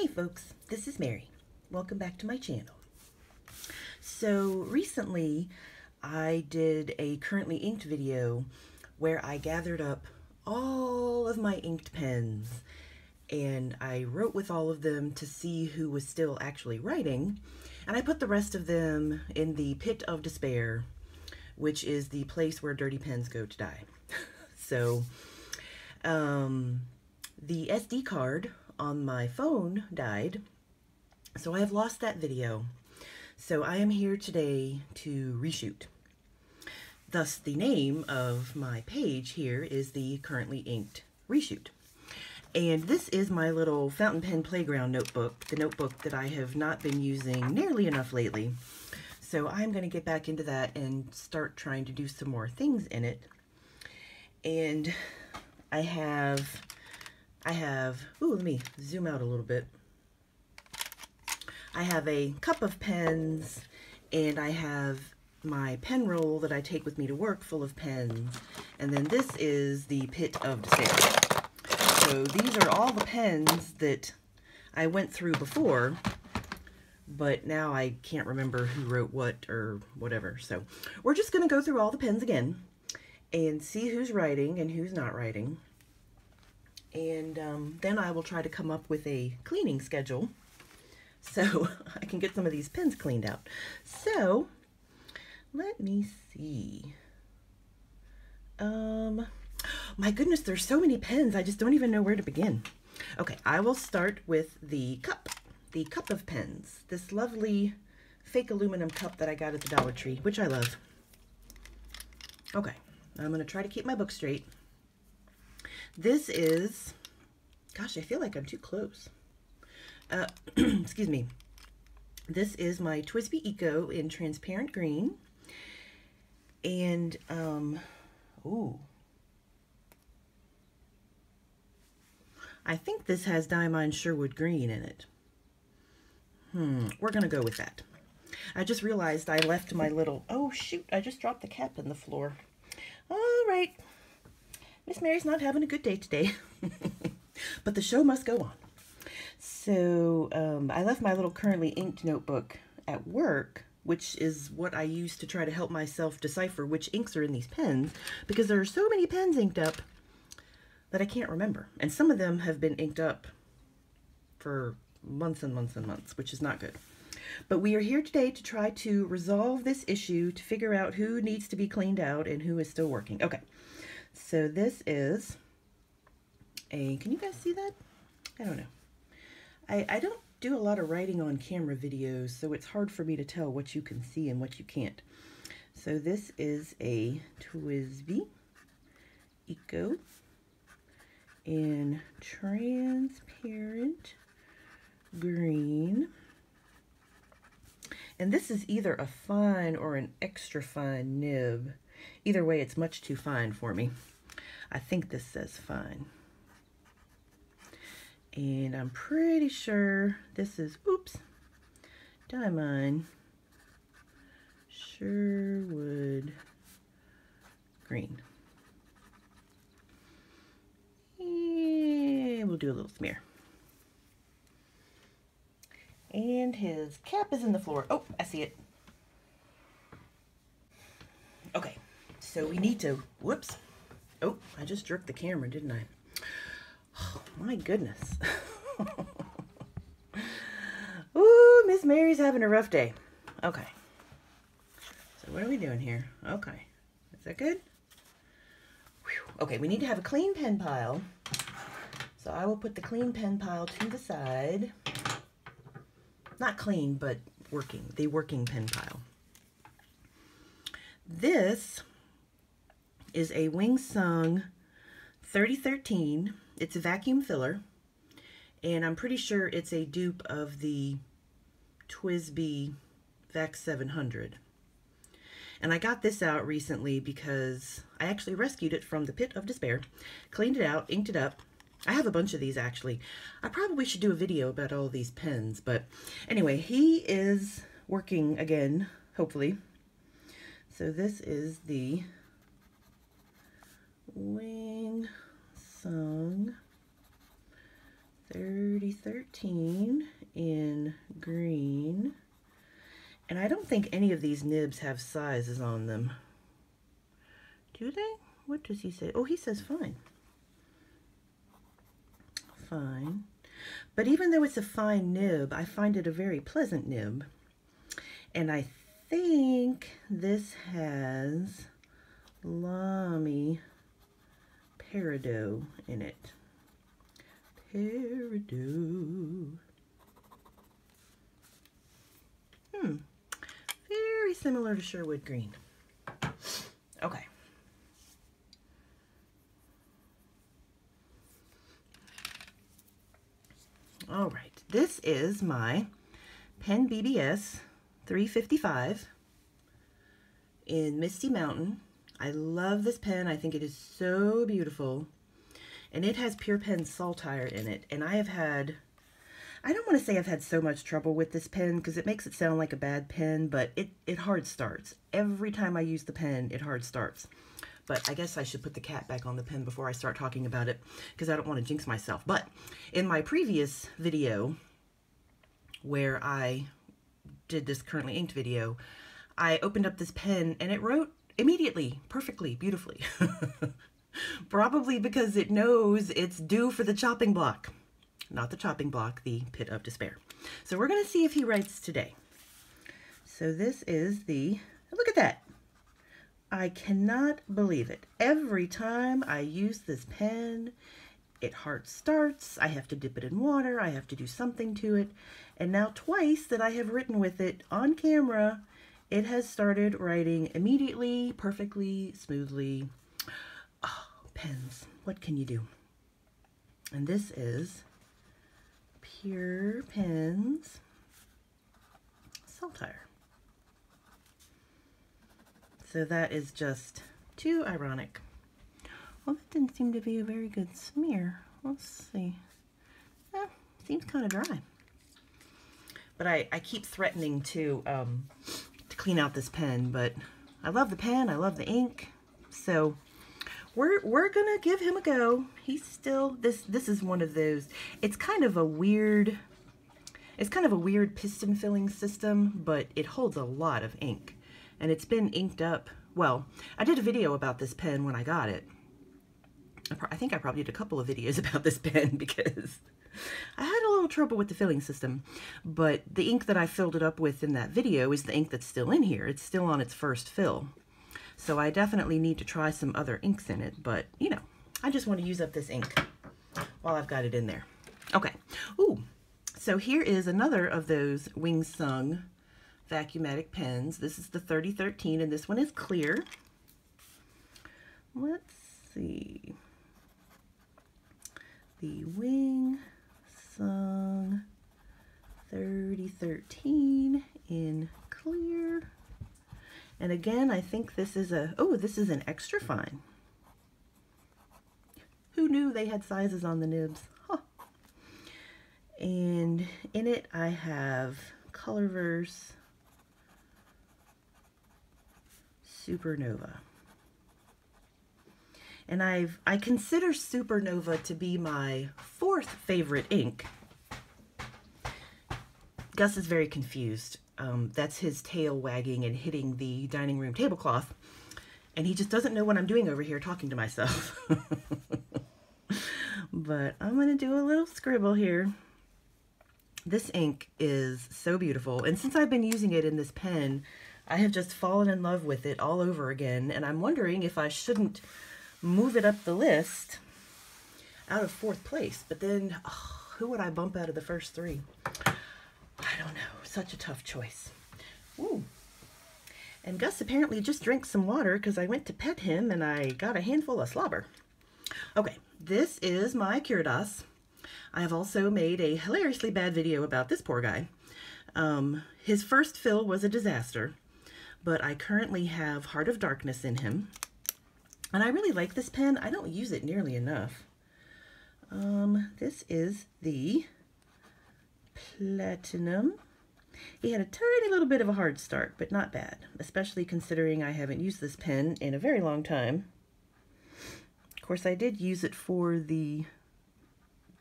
Hey folks, this is Mary. Welcome back to my channel. So recently I did a currently inked video where I gathered up all of my inked pens and I wrote with all of them to see who was still actually writing, and I put the rest of them in the pit of despair, which is the place where dirty pens go to die. So the SD card on my phone died, so I have lost that video. So I am here today to reshoot. Thus the name of my page here is the Currently Inked Reshoot. And this is my little fountain pen playground notebook, the notebook that I have not been using nearly enough lately. So I'm going to get back into that and start trying to do some more things in it. And I have, ooh, let me zoom out a little bit. I have a cup of pens, and I have my pen roll that I take with me to work full of pens. And then this is the pit of despair. So these are all the pens that I went through before, but now I can't remember who wrote what or whatever. So we're just going to go through all the pens again and see who's writing and who's not writing. And then I will try to come up with a cleaning schedule so I can get some of these pens cleaned out. So let me see. My goodness, there's so many pens, I just don't even know where to begin. Okay, I will start with the cup of pens. This lovely fake aluminum cup that I got at the Dollar Tree, which I love. Okay, I'm going to try to keep my book straight. This is, gosh, I feel like I'm too close. Excuse me. This is my TWSBI Eco in transparent green. And, ooh. I think this has Diamond Sherwood green in it. We're going to go with that. I just realized I left my little, oh shoot, I just dropped the cap in the floor. All right. Miss Mary's not having a good day today. But the show must go on. So I left my little currently inked notebook at work, which is what I use to try to help myself decipher which inks are in these pens, because there are so many pens inked up that I can't remember. And some of them have been inked up for months and months and months, which is not good. But we are here today to try to resolve this issue, to figure out who needs to be cleaned out and who is still working. Okay, so this is a, can you guys see that? I don't know. I don't do a lot of writing on camera videos, so it's hard for me to tell what you can see and what you can't. So this is a TWSBI Eco in transparent green. And this is either a fine or an extra fine nib. Either way, it's much too fine for me. I think this says fine. And I'm pretty sure this is, oops, Diamond Sherwood green. And we'll do a little smear. And his cap is in the floor. Oh, I see it. Okay, so we need to, whoops. Oh, I just jerked the camera, didn't I? Oh, my goodness. Ooh, Miss Mary's having a rough day. Okay. So what are we doing here? Okay. Is that good? Whew. Okay, we need to have a clean pen pile. So I will put the clean pen pile to the side. Not clean, but working. The working pen pile. This is a Wing Sung 3013. It's a vacuum filler, and I'm pretty sure it's a dupe of the TWSBI Vac 700. And I got this out recently because I actually rescued it from the pit of despair, cleaned it out, inked it up. I have a bunch of these actually. I probably should do a video about all these pens, but anyway, he is working again, hopefully. So this is the Wing Sung 3013 in green. And I don't think any of these nibs have sizes on them. Do they? What does he say? Oh, he says fine. Fine. But even though it's a fine nib, I find it a very pleasant nib. And I think this has Lamy peridot in it. Peridot. Very similar to Sherwood Green. Okay. All right. This is my Pen BBS 355 in Misty Mountain. I love this pen. I think it is so beautiful. And it has Pure Pen Saltire in it. And I don't want to say I've had so much trouble with this pen because it makes it sound like a bad pen, but it hard starts. Every time I use the pen, it hard starts. But I guess I should put the cap back on the pen before I start talking about it because I don't want to jinx myself. But in my previous video where I did this currently inked video, I opened up this pen and it wrote immediately, perfectly, beautifully. Probably because it knows it's due for the chopping block. Not the chopping block, the pit of despair. So we're going to see if he writes today. So this is the, look at that. I cannot believe it. Every time I use this pen, it hard starts. I have to dip it in water. I have to do something to it. And now twice that I have written with it on camera, it has started writing immediately, perfectly, smoothly. Oh, pens, what can you do? And this is Pure Pens Saltire. So that is just too ironic. Well, that didn't seem to be a very good smear. Let's see. Seems kind of dry. But I keep threatening to clean out this pen, but I love the pen, I love the ink. So we're gonna give him a go. He's still, this is one of those, it's kind of a weird piston filling system, but it holds a lot of ink. And it's been inked up. Well, I did a video about this pen when I got it. I think I probably did a couple of videos about this pen because I had a little trouble with the filling system. But the ink that I filled it up with in that video is the ink that's still in here. It's still on its first fill. So I definitely need to try some other inks in it. But, you know, I just want to use up this ink while I've got it in there. Okay. Ooh. So here is another of those Wing Sung Vacuumatic pens. This is the 3013 and this one is clear. Let's see. The Wing Sung 3013 in clear. And again, I think this is this is an extra fine. Who knew they had sizes on the nibs? Huh. And in it I have Colorverse Supernova. And I consider Supernova to be my fourth favorite ink. Gus is very confused. That's his tail wagging and hitting the dining room tablecloth. And he just doesn't know what I'm doing over here talking to myself. But I'm going to do a little scribble here. This ink is so beautiful. And since I've been using it in this pen, I have just fallen in love with it all over again, and I'm wondering if I shouldn't move it up the list out of 4th place. But then, who would I bump out of the first 3? I don't know. Such a tough choice. Ooh. And Gus apparently just drank some water because I went to pet him and I got a handful of slobber. Okay, this is my Curidas. I have also made a hilariously bad video about this poor guy. His first fill was a disaster. But I currently have Heart of Darkness in him. And I really like this pen. I don't use it nearly enough. This is the Platinum. He had a tiny little bit of a hard start, but not bad. Especially considering I haven't used this pen in a very long time. Of course, I did use it for the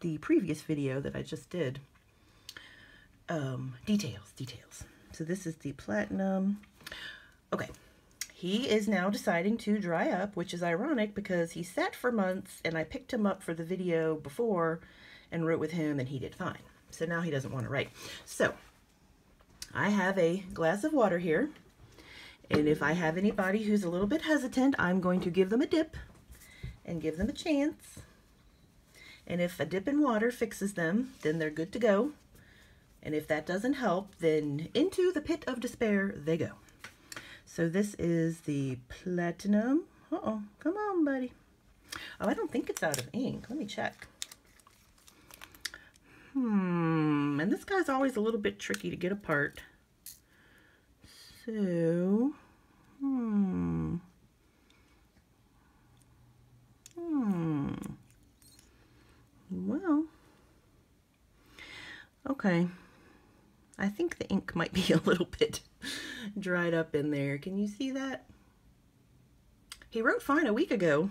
the previous video that I just did. Details. So this is the platinum. Okay, he is now deciding to dry up, which is ironic because he sat for months and I picked him up for the video before and wrote with him and he did fine. So now he doesn't want to write. So I have a glass of water here, and if I have anybody who's a little bit hesitant, I'm going to give them a dip and give them a chance. And if a dip in water fixes them, then they're good to go. And if that doesn't help, then into the pit of despair they go. So this is the platinum. Uh-oh, come on, buddy. Oh, I don't think it's out of ink. Let me check. And this guy's always a little bit tricky to get apart. So, well, okay. I think the ink might be a little bit dried up in there. Can you see that? He wrote fine a week ago,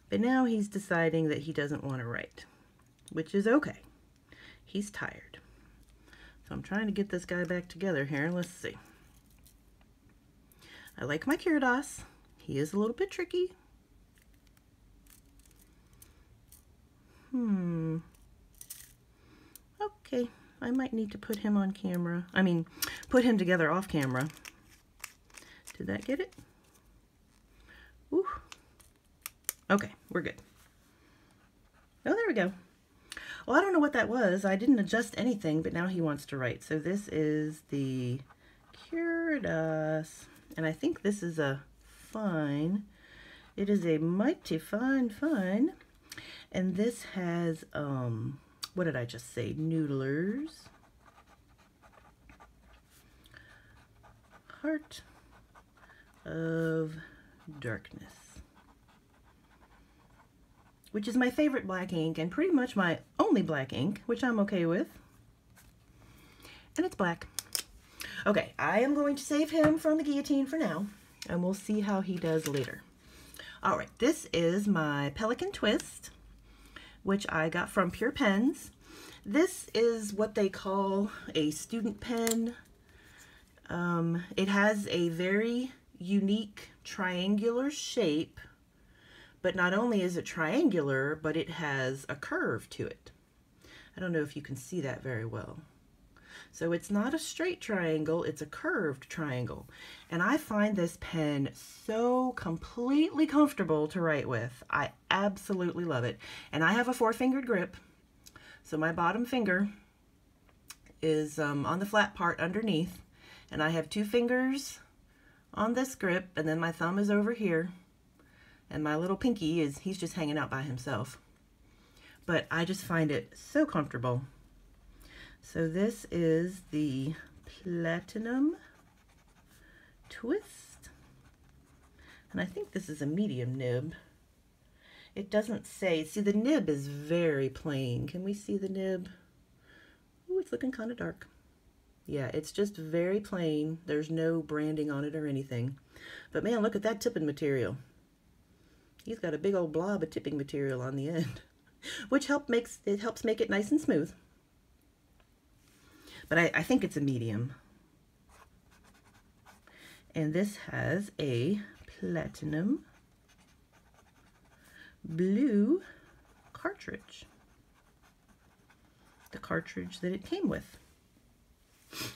but now he's deciding that he doesn't want to write, which is okay. He's tired. So I'm trying to get this guy back together here. Let's see. I like my Curidas. He is a little bit tricky. Okay. I might need to put him on camera. I mean, put him together off camera. Did that get it? Ooh. Okay, we're good. Oh, there we go. Well, I don't know what that was. I didn't adjust anything, but now he wants to write. So this is the Curidas. And I think this is a fine. It is a mighty fine. And this has, what did I just say? Noodlers. Heart of Darkness. Which is my favorite black ink and pretty much my only black ink, which I'm okay with. And it's black. Okay, I am going to save him from the guillotine for now, and we'll see how he does later. All right, this is my Pelican Twist, which I got from Pure Pens. This is what they call a student pen. It has a very unique triangular shape, but not only is it triangular, but it has a curve to it. I don't know if you can see that very well. So it's not a straight triangle, it's a curved triangle. And I find this pen so completely comfortable to write with. I absolutely love it. And I have a 4-fingered grip. So my bottom finger is on the flat part underneath. And I have 2 fingers on this grip, and then my thumb is over here. And my little pinky he's just hanging out by himself. But I just find it so comfortable. So this is the Platinum Twist. And I think this is a medium nib. It doesn't say, see the nib is very plain. Can we see the nib? Ooh, it's looking kind of dark. Yeah, it's just very plain. There's no branding on it or anything. But man, look at that tipping material. He's got a big old blob of tipping material on the end, which helps make it nice and smooth. But I think it's a medium. And this has a platinum blue cartridge. The cartridge that it came with.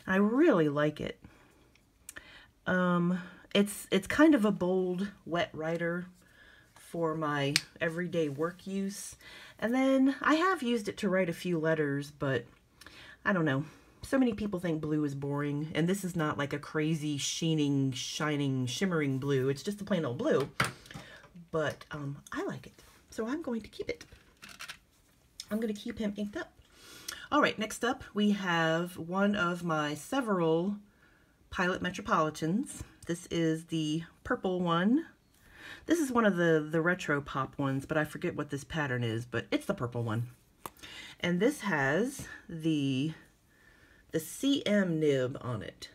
I really like it. It's kind of a bold wet writer for my everyday work use. And then I have used it to write a few letters, but I don't know. So many people think blue is boring, and this is not like a crazy sheening, shining, shimmering blue. It's just a plain old blue, but I like it, so I'm going to keep it. I'm going to keep him inked up. All right, next up we have one of my several Pilot Metropolitans. This is the purple one. This is one of the retro pop ones, but I forget what this pattern is, but it's the purple one. And this has the CM nib on it.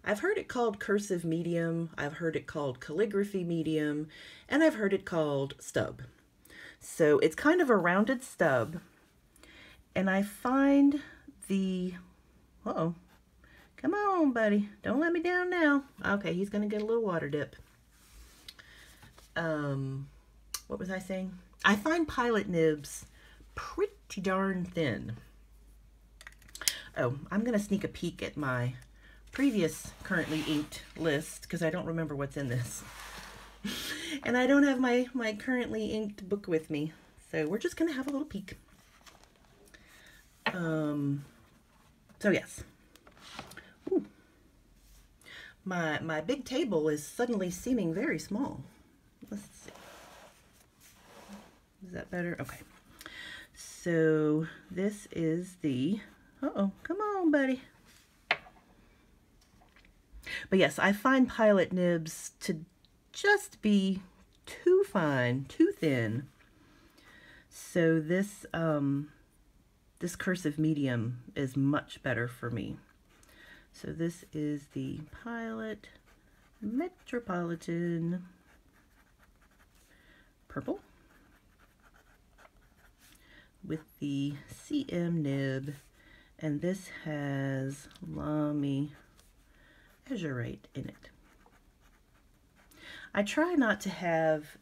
I've heard it called cursive medium, I've heard it called calligraphy medium, and I've heard it called stub. So it's kind of a rounded stub. And I find the, uh-oh, come on, buddy. Don't let me down now. Okay, he's going to get a little water dip. What was I saying? I find pilot nibs pretty darn thin. Oh, I'm going to sneak a peek at my previous currently inked list because I don't remember what's in this. And I don't have my currently inked book with me. So we're just going to have a little peek. So yes. Ooh. My big table is suddenly seeming very small. Let's see. Is that better? Okay. So this is the, uh-oh, come on, buddy. But yes, I find pilot nibs to just be too fine, too thin. So this, this cursive medium is much better for me. So this is the Pilot Metropolitan Purple with the CM nib, and this has Lamy Azurite in it. I try not to have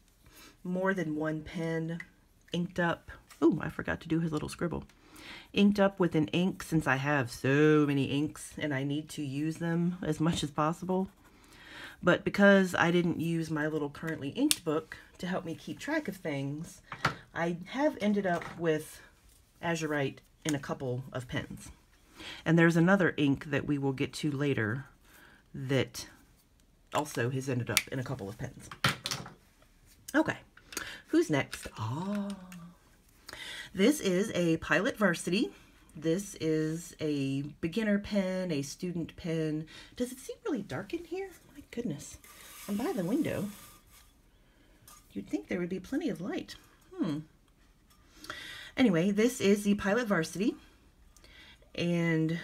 more than one pen inked up. Oh, I forgot to do his little scribble. Inked up with an ink since I have so many inks and I need to use them as much as possible. But because I didn't use my little currently inked book to help me keep track of things, I have ended up with Azurite in a couple of pens. And there's another ink that we will get to later that also has ended up in a couple of pens. Okay, who's next? This is a Pilot Varsity. This is a beginner pen, a student pen. Does it seem really dark in here? My goodness. I'm by the window. You'd think there would be plenty of light. Anyway, this is the Pilot Varsity. And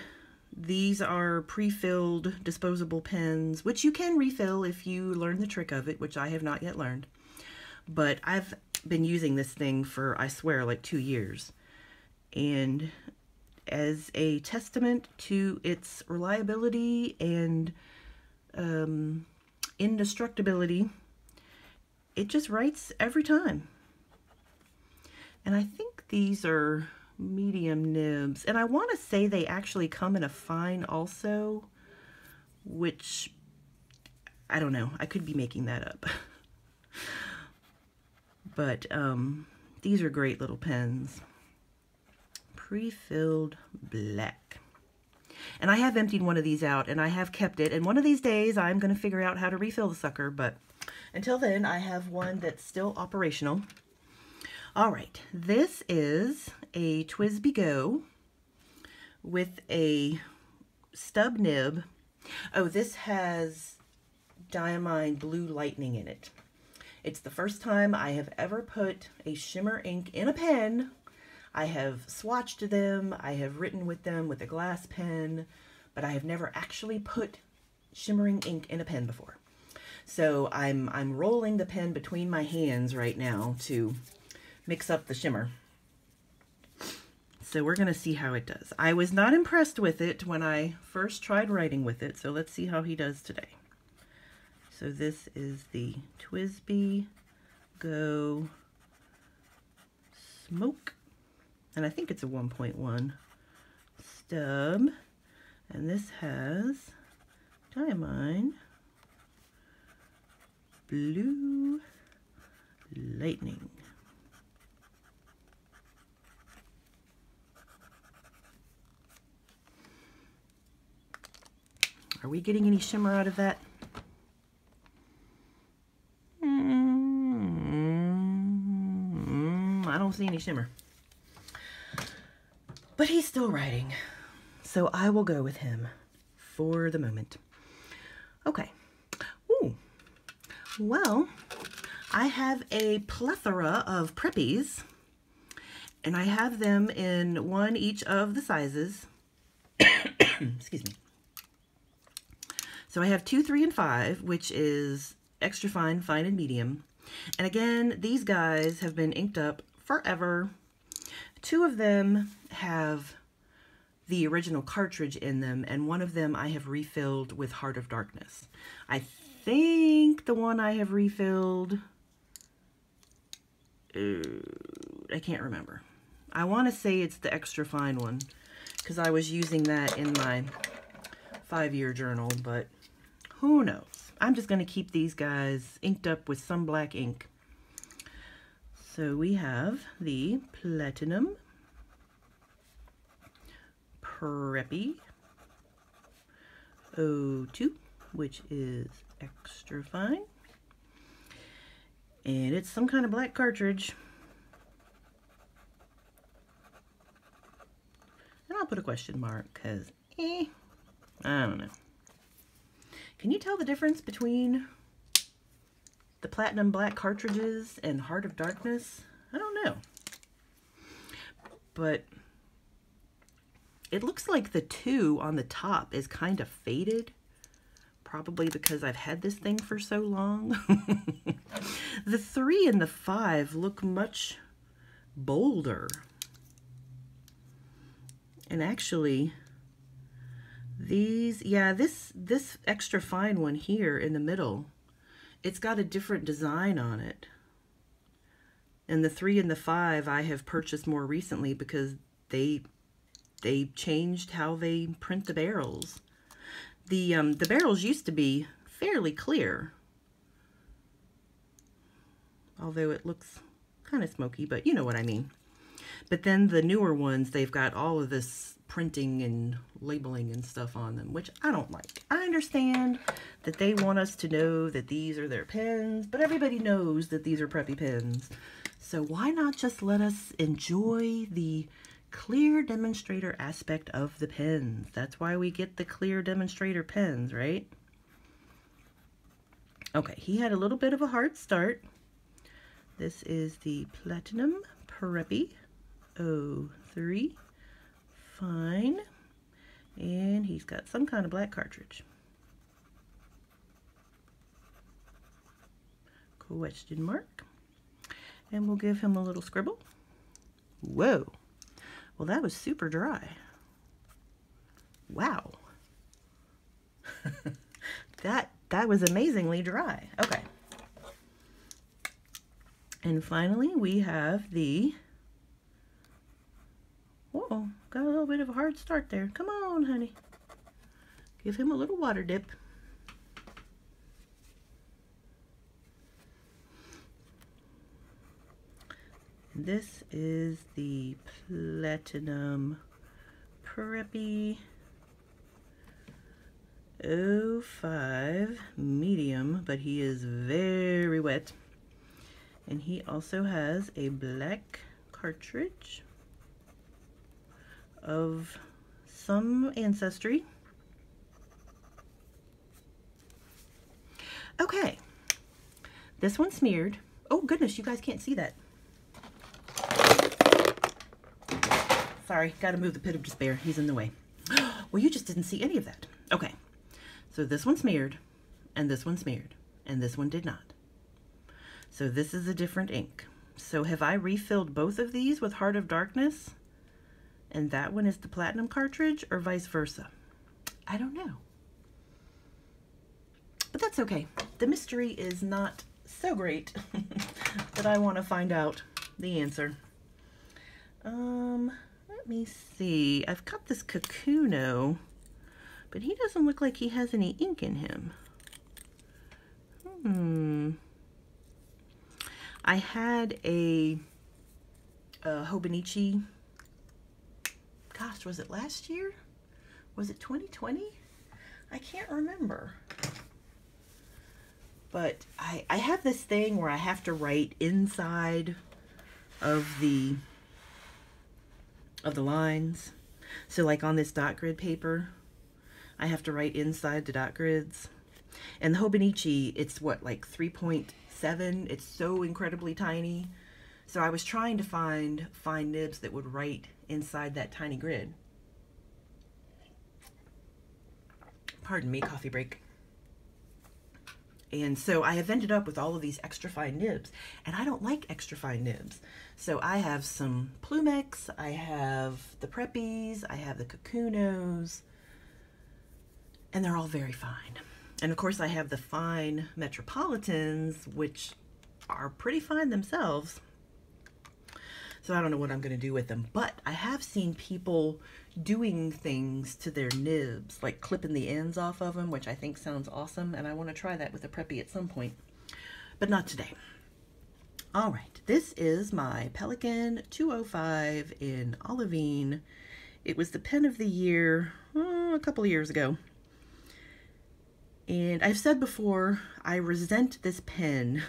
these are pre-filled disposable pens, which you can refill if you learn the trick of it, which I have not yet learned. But I've been using this thing for, I swear, like 2 years. And as a testament to its reliability and indestructibility, it just writes every time. And I think these are medium nibs. And I want to say they actually come in a fine also, which, I don't know. I could be making that up. But these are great little pens. Pre-filled black. And I have emptied one of these out and I have kept it. And one of these days I'm going to figure out how to refill the sucker. But until then, I have one that's still operational. All right. This is a TWSBI Go with a stub nib. Oh, this has Diamine Blue Lightning in it. It's the first time I have ever put a shimmer ink in a pen. I have swatched them, I have written with them with a glass pen, but I have never actually put shimmering ink in a pen before. So I'm rolling the pen between my hands right now to mix up the shimmer. So we're going to see how it does. I was not impressed with it when I first tried writing with it, so let's see how he does today. So this is the TWSBI Go Smoke, and I think it's a 1.1 stub, and this has Diamine Blue Lightning. Are we getting any shimmer out of that? I don't see any shimmer. But he's still writing, so I will go with him for the moment. Okay. Ooh. Well, I have a plethora of preppies, and I have them in one each of the sizes. Excuse me. So I have 2, 3, and 5, which is extra fine, fine, and medium. And again, these guys have been inked up forever. 2 of them have the original cartridge in them, and one of them I have refilled with Heart of Darkness. I think the one I have refilled, I can't remember. I want to say it's the extra fine one, because I was using that in my 5-year journal, but who knows? I'm just going to keep these guys inked up with some black ink. So we have the Platinum Preppy 02, which is extra fine. And it's some kind of black cartridge. And I'll put a question mark because, I don't know. Can you tell the difference between the Platinum Black cartridges and Heart of Darkness? I don't know. But it looks like the 2 on the top is kind of faded. Probably because I've had this thing for so long. The 3 and the 5 look much bolder. And actually, these, yeah, this extra fine one here in the middle, it's got a different design on it. And the 3 and the 5 I have purchased more recently because they changed how they print the barrels. The barrels used to be fairly clear, although it looks kind of smoky, but you know what I mean. But then the newer ones, they've got all of this printing and labeling and stuff on them, which I don't like. I understand that they want us to know that these are their pens, but everybody knows that these are preppy pens. So why not just let us enjoy the clear demonstrator aspect of the pens? That's why we get the clear demonstrator pens, right? Okay, he had a little bit of a hard start. This is the Platinum Preppy 03. Fine. And he's got some kind of black cartridge. Question mark. And we'll give him a little scribble. Whoa. Well, that was super dry. Wow. that was amazingly dry. Okay. And finally, we have the, whoa, got a little bit of a hard start there. Come on, honey. Give him a little water dip. This is the Platinum Preppy 05 medium, but he is very wet. And he also has a black cartridge of some ancestry. Okay, this one's smeared. Oh goodness, you guys can't see that. Sorry, gotta move the pit of despair. He's in the way. Well, you just didn't see any of that. Okay, so this one smeared, and this one smeared, and this one did not. So this is a different ink. So have I refilled both of these with Heart of Darkness, and that one is the Platinum cartridge, or vice versa? I don't know. But that's okay. The mystery is not so great that I want to find out the answer. Let me see. I've got this Kakuno, but he doesn't look like he has any ink in him. I had a Hobonichi, gosh, was it last year? Was it 2020? I can't remember. But I have this thing where I have to write inside of the lines. So like on this dot grid paper, I have to write inside the dot grids. And the Hobonichi, it's what, like 3.7? It's so incredibly tiny. So I was trying to find fine nibs that would write inside that tiny grid. Pardon me, coffee break. And so I have ended up with all of these extra fine nibs, and I don't like extra fine nibs. So I have some Plumex, I have the Preppies, I have the Kakunos, and they're all very fine. And of course I have the fine Metropolitans, which are pretty fine themselves. So I don't know what I'm going to do with them, but I have seen people doing things to their nibs, like clipping the ends off of them, which I think sounds awesome, and I want to try that with a Preppy at some point, but not today. All right, this is my Pelikan 205 in Olivine. It was the pen of the year a couple of years ago. And I've said before, I resent this pen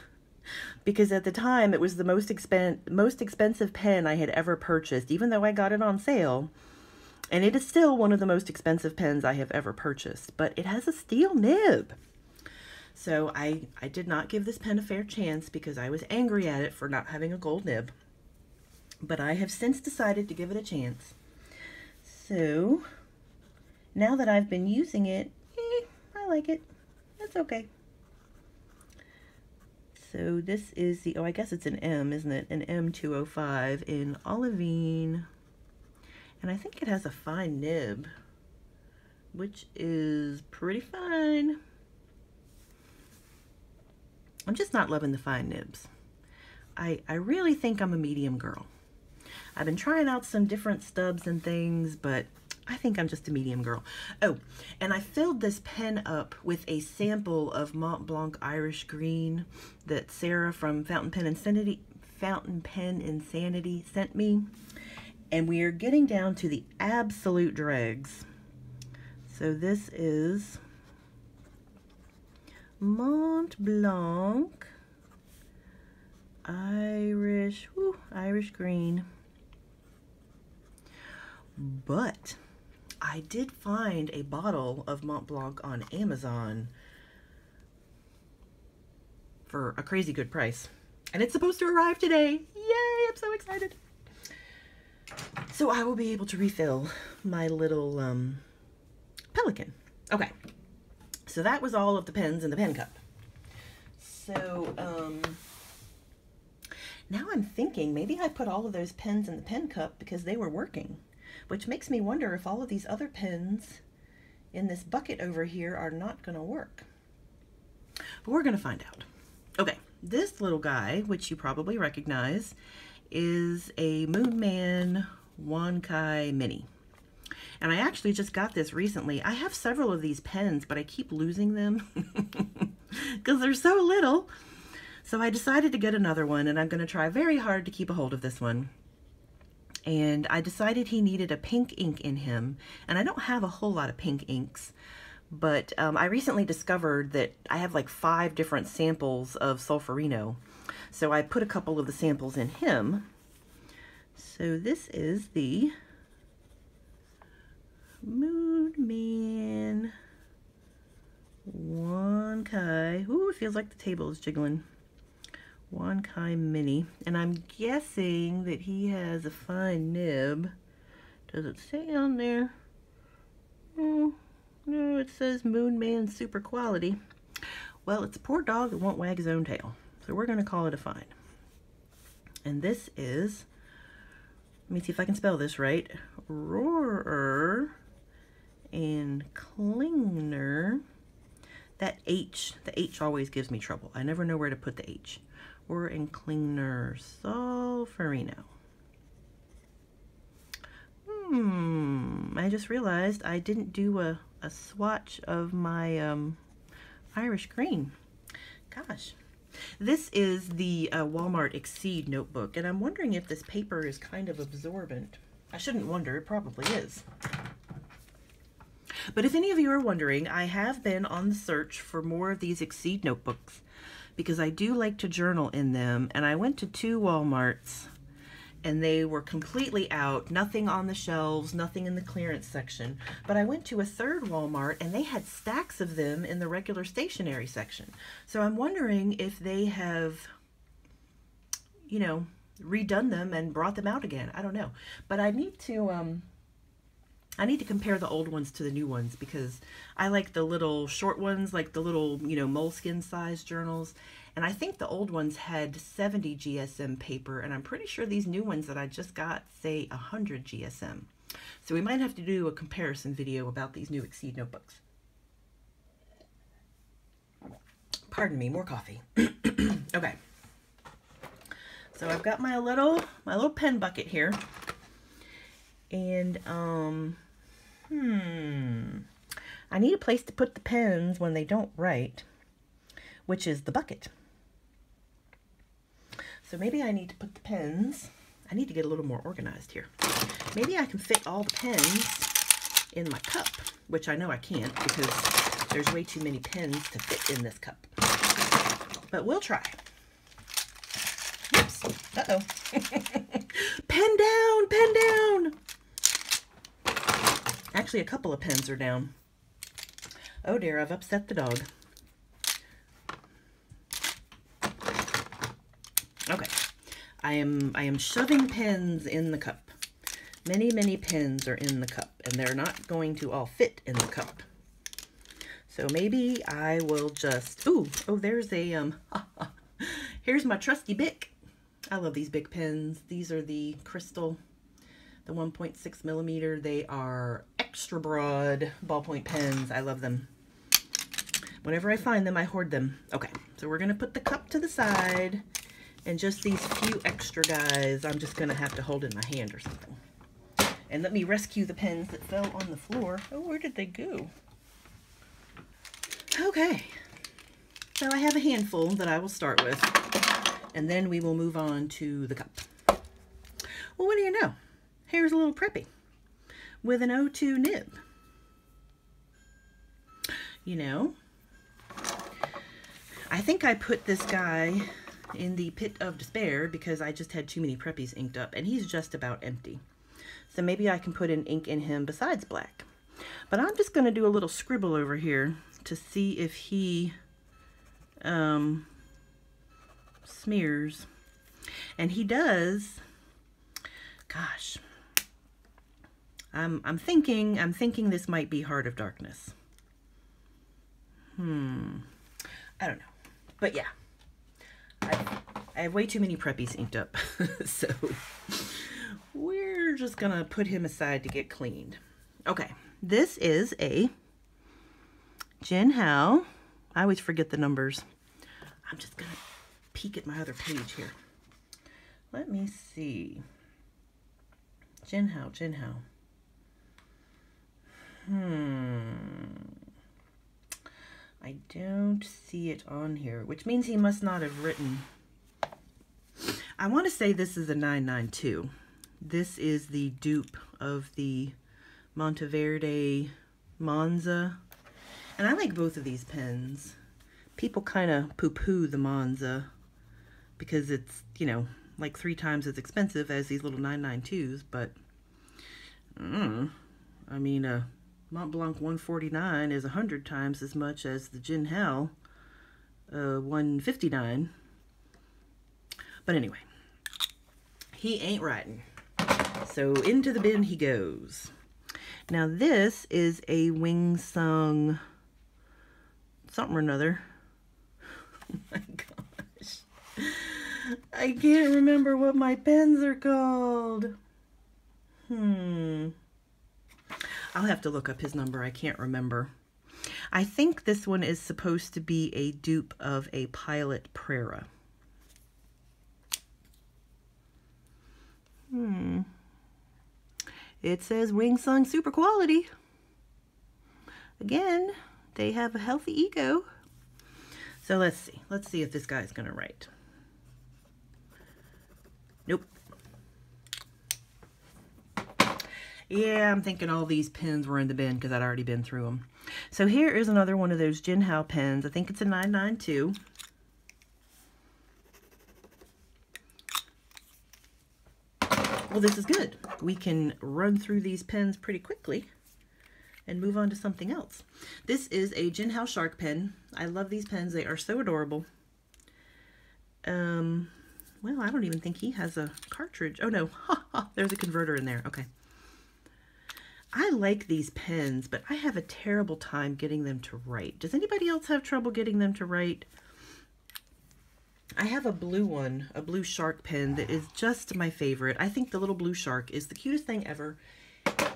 because at the time it was the most expensive pen I had ever purchased, even though I got it on sale. And it is still one of the most expensive pens I have ever purchased, but it has a steel nib. So I did not give this pen a fair chance because I was angry at it for not having a gold nib. But I have since decided to give it a chance. So now that I've been using it, I like it. It's okay. So this is the, oh, I guess it's an M, isn't it? An M205 in Olivine. And I think it has a fine nib, which is pretty fine. I'm just not loving the fine nibs. I really think I'm a medium girl. I've been trying out some different stubs and things, but I think I'm just a medium girl. Oh, and I filled this pen up with a sample of Mont Blanc Irish Green that Sarah from Fountain Pen Insanity sent me. And we are getting down to the absolute dregs. So this is Mont Blanc Irish Green. But I did find a bottle of Mont Blanc on Amazon for a crazy good price. And it's supposed to arrive today. Yay, I'm so excited. So I will be able to refill my little Pelikan. Okay, so that was all of the pens in the pen cup. So now I'm thinking maybe I put all of those pens in the pen cup because they were working, which makes me wonder if all of these other pens in this bucket over here are not going to work. But we're going to find out. Okay, this little guy, which you probably recognize, is a Moonman Wankai Mini. And I actually just got this recently. I have several of these pens, but I keep losing them because they're so little. So I decided to get another one, and I'm going to try very hard to keep a hold of this one. And I decided he needed a pink ink in him, and I don't have a whole lot of pink inks, but I recently discovered that I have like 5 different samples of Solferino. So I put a couple of the samples in him. So this is the Moonman Wankai. Ooh, it feels like the table is jiggling. Wankai Mini. And I'm guessing that he has a fine nib. Does it say on there? Oh, no, it says Moonman Super Quality. Well, it's a poor dog that won't wag his own tail. So we're going to call it a fine. And this is, let me see if I can spell this right, Rohrer and Klingner. That H, the H always gives me trouble. I never know where to put the H. Rohrer and Klingner Solferino. I just realized I didn't do a swatch of my Irish Green. Gosh. This is the Walmart Exceed notebook, and I'm wondering if this paper is kind of absorbent. I shouldn't wonder, it probably is. But if any of you are wondering, I have been on the search for more of these Exceed notebooks because I do like to journal in them, and I went to 2 Walmarts and they were completely out, nothing on the shelves, nothing in the clearance section. But I went to a 3rd Walmart and they had stacks of them in the regular stationery section. So I'm wondering if they have, you know, redone them and brought them out again. I don't know. But I need to I need to compare the old ones to the new ones because I like the little short ones, like the little, you know, moleskin size journals. And I think the old ones had 70 GSM paper, and I'm pretty sure these new ones that I just got say 100 GSM. So we might have to do a comparison video about these new Exceed notebooks. Pardon me, more coffee. Okay. So I've got my little pen bucket here. And I need a place to put the pens when they don't write, which is the bucket. So maybe I need to put the pens, I need to get a little more organized here. Maybe I can fit all the pens in my cup, which I know I can't because there's way too many pens to fit in this cup. But we'll try. Oops. Uh-oh. Pen down, pen down. Actually, a couple of pens are down. Oh dear, I've upset the dog. Okay, I am shoving pens in the cup. Many, many pens are in the cup, and they're not going to all fit in the cup. So maybe I will just, oh, there's a, here's my trusty Bic. I love these Bic pens. These are the crystal, the 1.6 millimeter. They are extra broad ballpoint pens. I love them. Whenever I find them, I hoard them. Okay, so we're gonna put the cup to the side. And just these few extra guys, I'm just going to have to hold in my hand or something. And let me rescue the pens that fell on the floor. Oh, where did they go? Okay. So I have a handful that I will start with. And then we will move on to the cup. Well, what do you know? Here's a little preppy with an O2 nib. You know, I think I put this guy in the pit of despair because I just had too many preppies inked up, and he's just about empty. So maybe I can put an ink in him besides black. But I'm just going to do a little scribble over here to see if he smears. And he does. Gosh. I'm thinking this might be Heart of Darkness. I don't know. But yeah. I have way too many preppies inked up, so we're just gonna put him aside to get cleaned. Okay, this is a Jin Hao. I always forget the numbers. I'm just gonna peek at my other page here. Let me see. Jin Hao, Jin Hao. I don't see it on here, which means he must not have written. I want to say this is a 992. This is the dupe of the Monteverde Monza. And I like both of these pens. People kind of poo-poo the Monza because it's, you know, like 3 times as expensive as these little 992s, but I mean, Mont Blanc 149 is 100 times as much as the Jin Hao 159. But anyway, he ain't writing. So into the bin he goes. Now this is a Wing Sung something or another. Oh my gosh. I can't remember what my pens are called. I'll have to look up his number. I can't remember. I think this one is supposed to be a dupe of a Pilot Prera. It says Wing Sung Super Quality. Again, they have a healthy ego. So let's see. Let's see if this guy's going to write. Nope. Yeah, I'm thinking all these pens were in the bin because I'd already been through them. So here is another one of those Jin Hao pens. I think it's a 992. Well, this is good. We can run through these pens pretty quickly and move on to something else. This is a Jin Hao Shark pen. I love these pens. They are so adorable. Well, I don't even think he has a cartridge. Oh, no. There's a converter in there. Okay. I like these pens, but I have a terrible time getting them to write. Does anybody else have trouble getting them to write? I have a blue one, a blue shark pen that is just my favorite. I think the little blue shark is the cutest thing ever,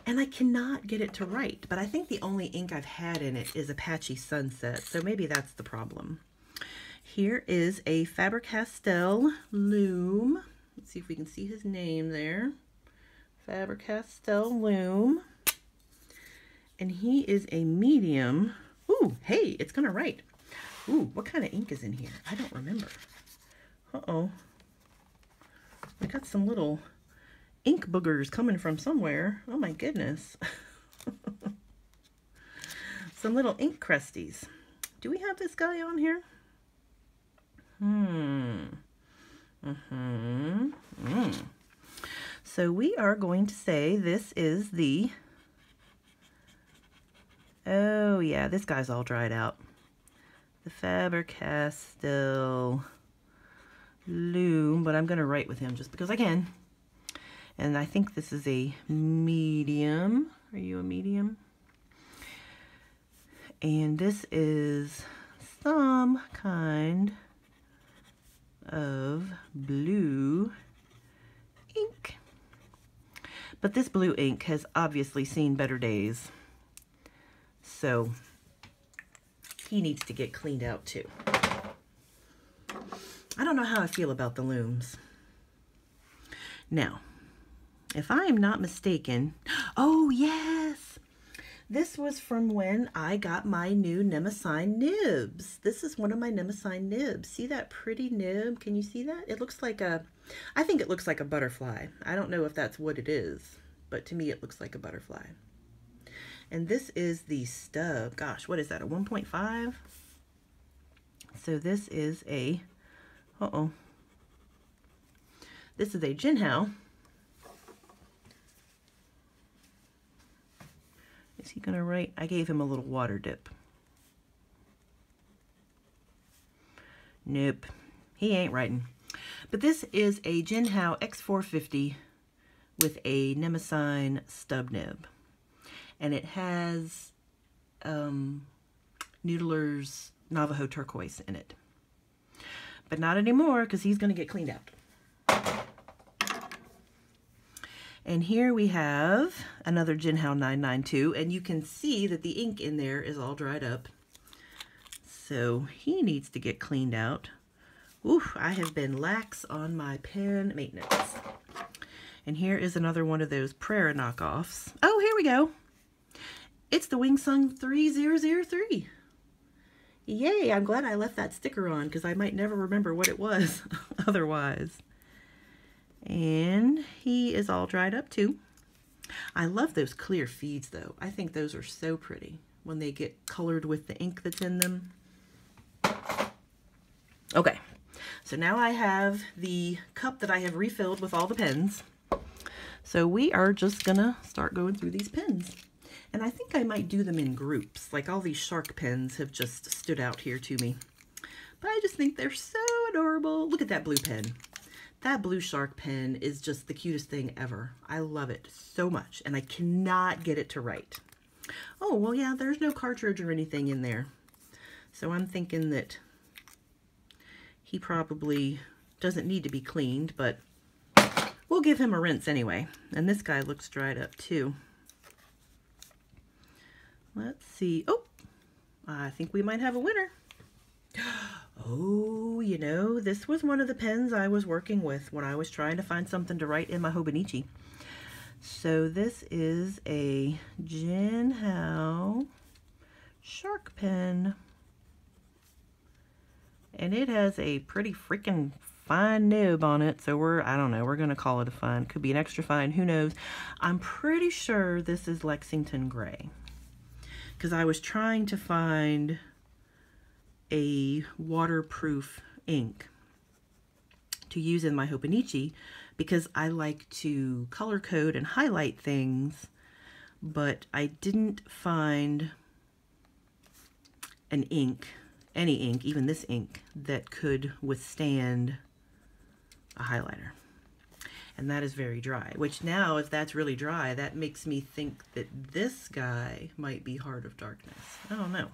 and I cannot get it to write. But I think the only ink I've had in it is Apache Sunset, so maybe that's the problem. Here is a Faber-Castell Loom. Let's see if we can see his name there. Faber-Castell Loom. And he is a medium. Ooh, hey, it's gonna write. Ooh, what kind of ink is in here? I don't remember. Uh-oh. We got some little ink boogers coming from somewhere. Oh my goodness. Some little ink crusties. Do we have this guy on here? So we are going to say this is the, oh yeah, this guy's all dried out. The Faber-Castell Loom, but I'm going to write with him just because I can. And I think this is a medium. Are you a medium? And this is some kind of blue ink. But this blue ink has obviously seen better days. So he needs to get cleaned out too. I don't know how I feel about the looms. Now, if I am not mistaken, oh yes, this was from when I got my new Nemesign nibs. This is one of my Nemesign nibs. See that pretty nib? Can you see that? It looks like a, I think it looks like a butterfly. I don't know if that's what it is, but to me it looks like a butterfly. And this is the stub. Gosh, what is that, a 1.5? So this is a, this is a Jinhao. Is he gonna write? I gave him a little water dip. Nope, he ain't writing. But this is a Jinhao X450 with a Nemesign stub nib. And it has Noodler's Navajo turquoise in it. But not anymore, because he's going to get cleaned out. And here we have another Jinhao 992, and you can see that the ink in there is all dried up. So he needs to get cleaned out. Ooh, I have been lax on my pen maintenance. And here is another one of those Prera knockoffs. Oh, here we go. It's the Wingsung 3003. Yay, I'm glad I left that sticker on because I might never remember what it was otherwise. And he is all dried up too. I love those clear feeds though. I think those are so pretty when they get colored with the ink that's in them. Okay, so now I have the cup that I have refilled with all the pens. So we are just gonna start going through these pens. And I think I might do them in groups. Like all these shark pens have just stood out here to me. But I just think they're so adorable. Look at that blue pen. That blue shark pen is just the cutest thing ever. I love it so much. And I cannot get it to write. Oh, well, yeah, there's no cartridge or anything in there. So I'm thinking that he probably doesn't need to be cleaned, but we'll give him a rinse anyway. And this guy looks dried up too. Let's see. Oh, I think we might have a winner. Oh, you know, this was one of the pens I was working with when I was trying to find something to write in my Hobonichi. So this is a Jinhao shark pen. And it has a pretty freaking fine nib on it. So I don't know, we're going to call it a fine. Could be an extra fine, who knows. I'm pretty sure this is Lexington Gray. Because I was trying to find a waterproof ink to use in my Hobonichi because I like to color code and highlight things, but I didn't find an ink, any ink, even this ink, that could withstand a highlighter. And that is very dry, which now, if that's really dry, that makes me think that this guy might be Heart of Darkness. I don't know.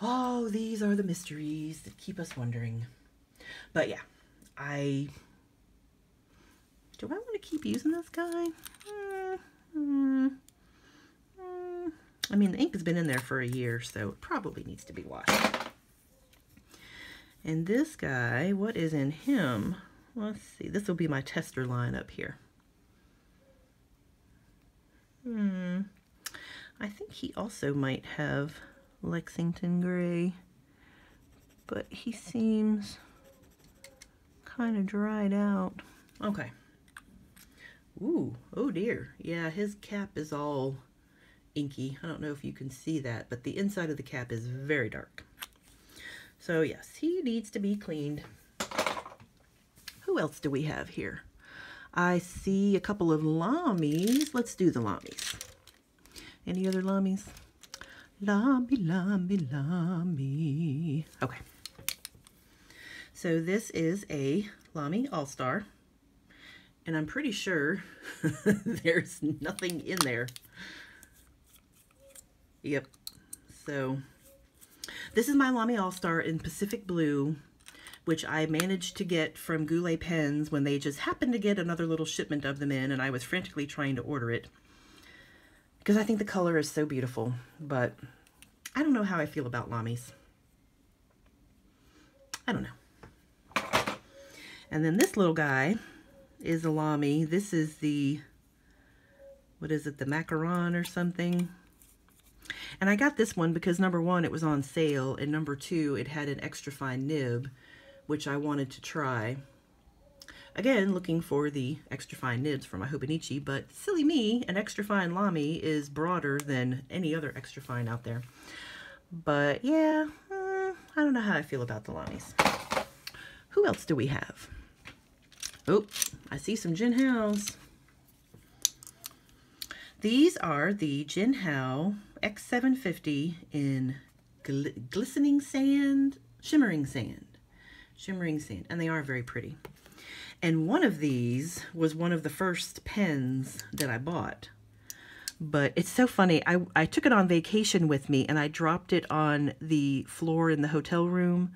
Oh, these are the mysteries that keep us wondering. But yeah, do I want to keep using this guy? I mean, the ink has been in there for a year, so it probably needs to be washed. And this guy, what is in him? Let's see, this will be my tester line up here. I think he also might have Lexington gray, but he seems kind of dried out. Okay. Ooh, oh dear. Yeah, his cap is all inky. I don't know if you can see that, but the inside of the cap is very dark. So yes, he needs to be cleaned. Who else do we have here? I see a couple of Lamys. Let's do the Lamys. Any other Lamys? Lamy, Lamy, Lamy. Okay. So this is a Lamy All-Star. And I'm pretty sure there's nothing in there. Yep. So this is my Lamy All-Star in Pacific Blue, which I managed to get from Goulet Pens when they just happened to get another little shipment of them in, and I was frantically trying to order it because I think the color is so beautiful, but I don't know how I feel about Lamys. I don't know. And then this little guy is a Lamy. This is the, what is it, the macaron or something? And I got this one because number one, it was on sale, and number two, it had an extra fine nib, which I wanted to try. Again, looking for the extra fine nibs for my Hobonichi, but silly me, an extra fine Lamy is broader than any other extra fine out there. But yeah, I don't know how I feel about the Lamys. Who else do we have? Oh, I see some Jinhaos. These are the Jinhao X750 in glistening sand, shimmering sand, and they are very pretty. And one of these was one of the first pens that I bought. But it's so funny. I took it on vacation with me, and I dropped it on the floor in the hotel room.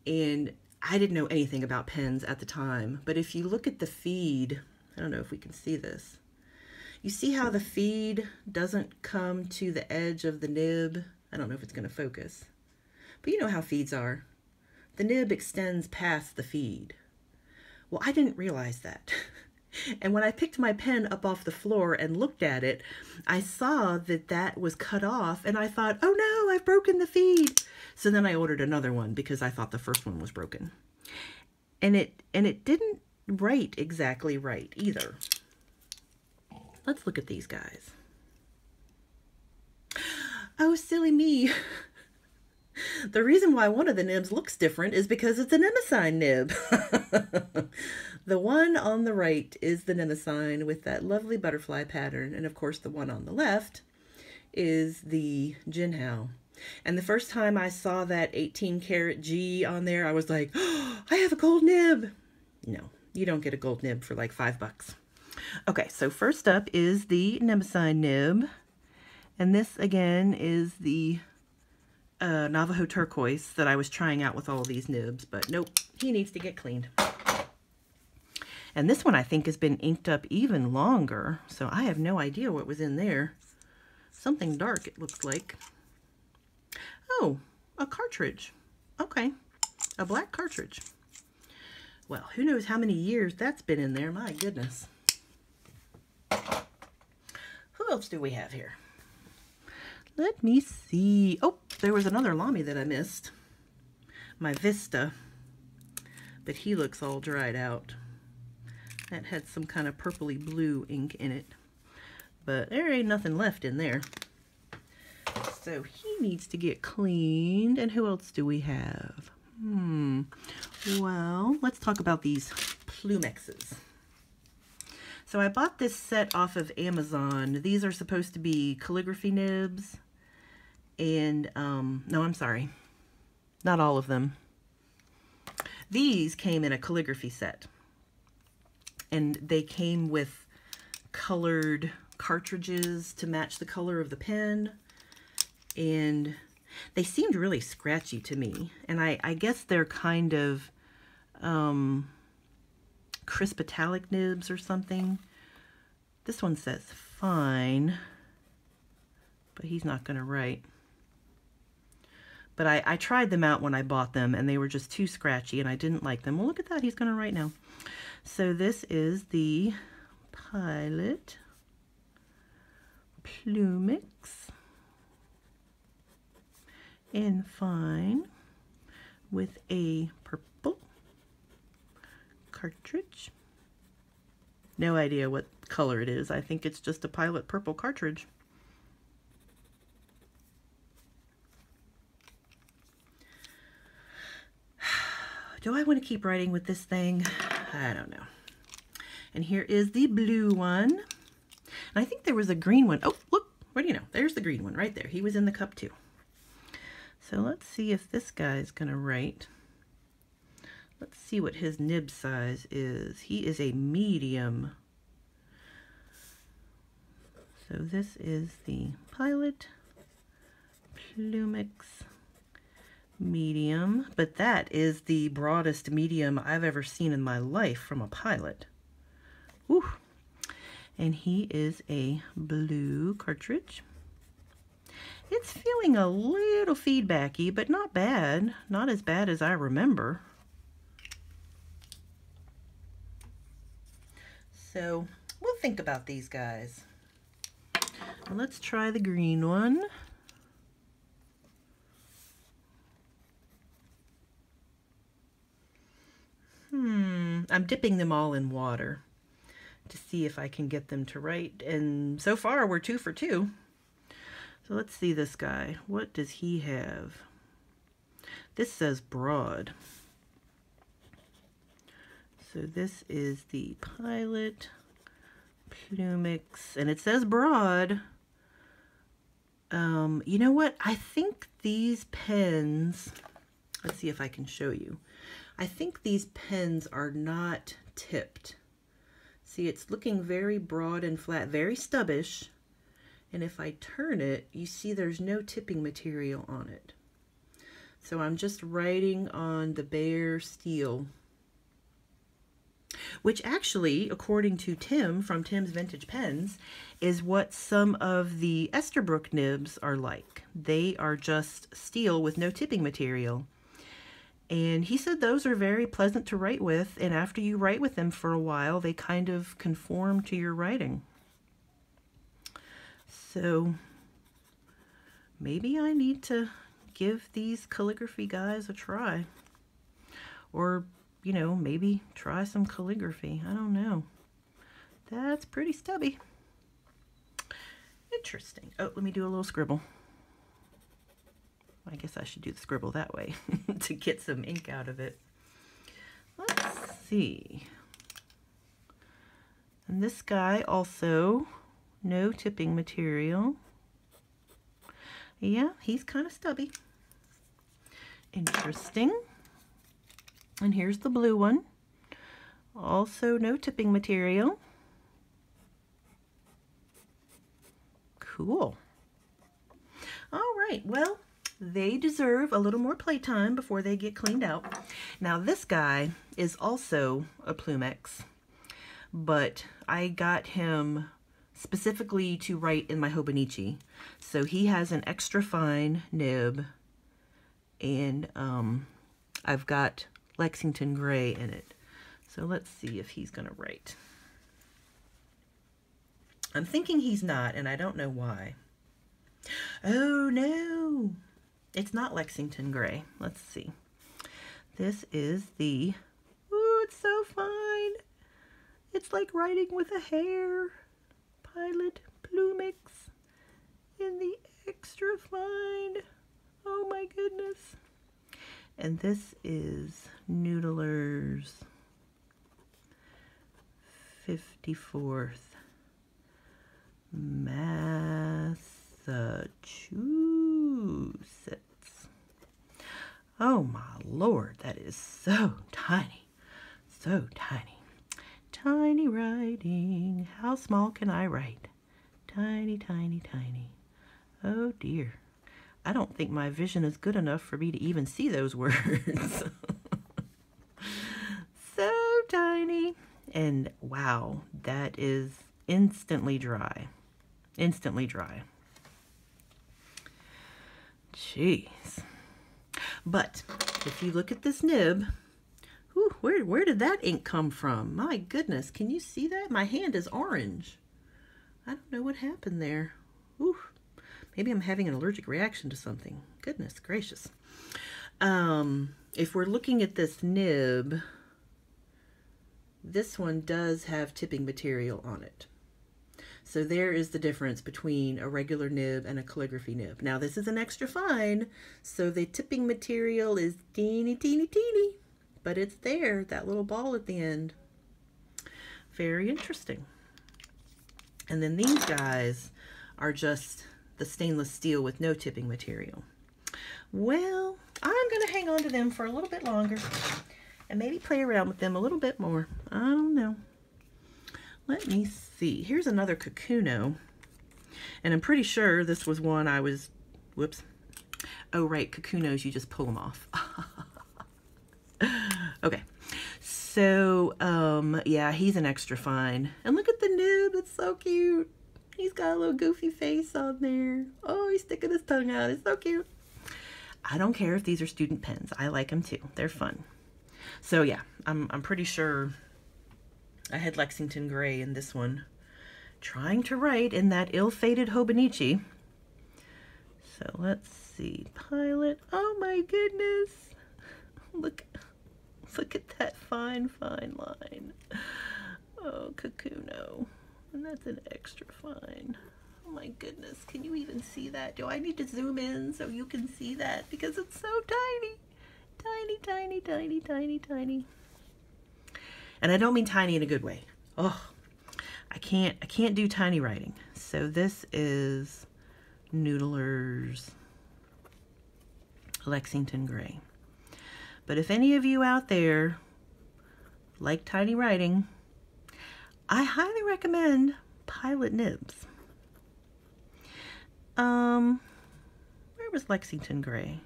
And I didn't know anything about pens at the time. But if you look at the feed, I don't know if we can see this. You see how the feed doesn't come to the edge of the nib? I don't know if it's going to focus. But you know how feeds are. The nib extends past the feed. Well, I didn't realize that. And when I picked my pen up off the floor and looked at it, I saw that that was cut off, and I thought, oh no, I've broken the feed. So then I ordered another one because I thought the first one was broken. And it didn't write exactly right either. Let's look at these guys. Oh, silly me. The reason why one of the nibs looks different is because it's a Nemesign nib. The one on the right is the Nemesign with that lovely butterfly pattern. And of course, the one on the left is the Jinhao. And the first time I saw that 18 karat G on there, I was like, oh, I have a gold nib. No, you don't get a gold nib for like $5. Okay, so first up is the Nemesign nib. And this again is the Navajo turquoise that I was trying out with all these nibs, but nope, he needs to get cleaned. And this one I think has been inked up even longer, so I have no idea what was in there. Something dark it looks like. Oh, a cartridge. Okay, a black cartridge. Well, who knows how many years that's been in there, my goodness. Who else do we have here? Let me see. Oh, there was another Lamy that I missed. My Vista. But he looks all dried out. That had some kind of purpley blue ink in it. But there ain't nothing left in there. So he needs to get cleaned. And who else do we have? Well, let's talk about these Plumexes. So I bought this set off of Amazon. These are supposed to be calligraphy nibs. And, no, I'm sorry. Not all of them. These came in a calligraphy set. and they came with colored cartridges to match the color of the pen, and they seemed really scratchy to me, and I guess they're kind of crisp metallic nibs or something. This one says fine, but he's not going to write. But I tried them out when I bought them, and they were just too scratchy, and I didn't like them. Well, look at that. He's going to write now. So this is the Pilot Plumix in fine with a purple cartridge. No idea what color it is. I think it's just a Pilot purple cartridge. Do I want to keep writing with this thing? I don't know. And here is the blue one. And I think there was a green one. Oh, look, what do you know? There's the green one right there. He was in the cup too. So let's see if this guy's going to write. Let's see what his nib size is. He is a medium. So this is the Pilot Plumix medium, but that is the broadest medium I've ever seen in my life from a Pilot. Woo. And he is a blue cartridge. It's feeling a little feedbacky, but not bad. Not as bad as I remember. So we'll think about these guys. Let's try the green one. I'm dipping them all in water to see if I can get them to write, and so far we're 2 for 2. So let's see this guy. What does he have? This says broad. So this is the Pilot Plumix, and it says broad. You know what? I think these pens, let's see if I can show you. I think these pens are not tipped. See, it's looking very broad and flat, very stubbish. And if I turn it, you see there's no tipping material on it. So I'm just writing on the bare steel, which actually, according to Tim from Tim's Vintage Pens, is what some of the Esterbrook nibs are like. They are just steel with no tipping material. And he said those are very pleasant to write with, and after you write with them for a while, they kind of conform to your writing. So maybe I need to give these calligraphy guys a try. Or, you know, maybe try some calligraphy. I don't know. That's pretty stubby. Interesting. Oh, let me do a little scribble. I guess I should do the scribble that way to get some ink out of it. Let's see. And this guy also, no tipping material. Yeah, he's kind of stubby. Interesting. And here's the blue one. Also no tipping material. Cool. All right, well, they deserve a little more playtime before they get cleaned out. Now this guy is also a Plumix, but I got him specifically to write in my Hobonichi. So he has an extra fine nib, and I've got Lexington Gray in it. So let's see if he's gonna write. I'm thinking he's not, and I don't know why. Oh no! It's not Lexington Gray. Let's see. This is the, ooh, it's so fine. It's like writing with a hair. Pilot Plumix in the extra fine. Oh my goodness. And this is Noodler's 54th Massachusetts. Oh my Lord, that is so tiny. So tiny. Tiny How small can I write? Tiny, tiny, tiny. Oh dear. I don't think my vision is good enough for me to even see those words. So tiny. And wow, that is instantly dry. Instantly dry. Jeez. But if you look at this nib, whew, where did that ink come from? My goodness, can you see that? My hand is orange. I don't know what happened there. Whew. Maybe I'm having an allergic reaction to something. Goodness gracious. If we're looking at this nib, this one does have tipping material on it. So there is the difference between a regular nib and a calligraphy nib. Now this is an extra fine, so the tipping material is teeny, teeny, teeny, but it's there, that little ball at the end. Very interesting. And then these guys are just the stainless steel with no tipping material. Well, I'm going to hang on to them for a little bit longer and maybe play around with them a little bit more. I don't know. Let me see. Here's another Kakuno. And I'm pretty sure this was one I was, whoops. Oh, right, Kakunos, you just pull them off. Okay. So, yeah, he's an extra fine. And look at the nib, it's so cute. He's got a little goofy face on there. Oh, he's sticking his tongue out, it's so cute. I don't care if these are student pens. I like them too, they're fun. So yeah, I'm pretty sure I had Lexington Gray in this one, trying to write in that ill-fated Hobonichi. So let's see, Pilot. Oh my goodness, look at that fine, fine line. Oh, Kakuno, and that's an extra fine. Oh my goodness, can you even see that? Do I need to zoom in so you can see that? Because it's so tiny. Tiny, tiny, tiny, tiny, tiny. And I don't mean tiny in a good way. Oh, I can't do tiny writing. So this is Noodler's Lexington Gray. But if any of you out there like tiny writing, I highly recommend Pilot nibs. Where was Lexington Gray?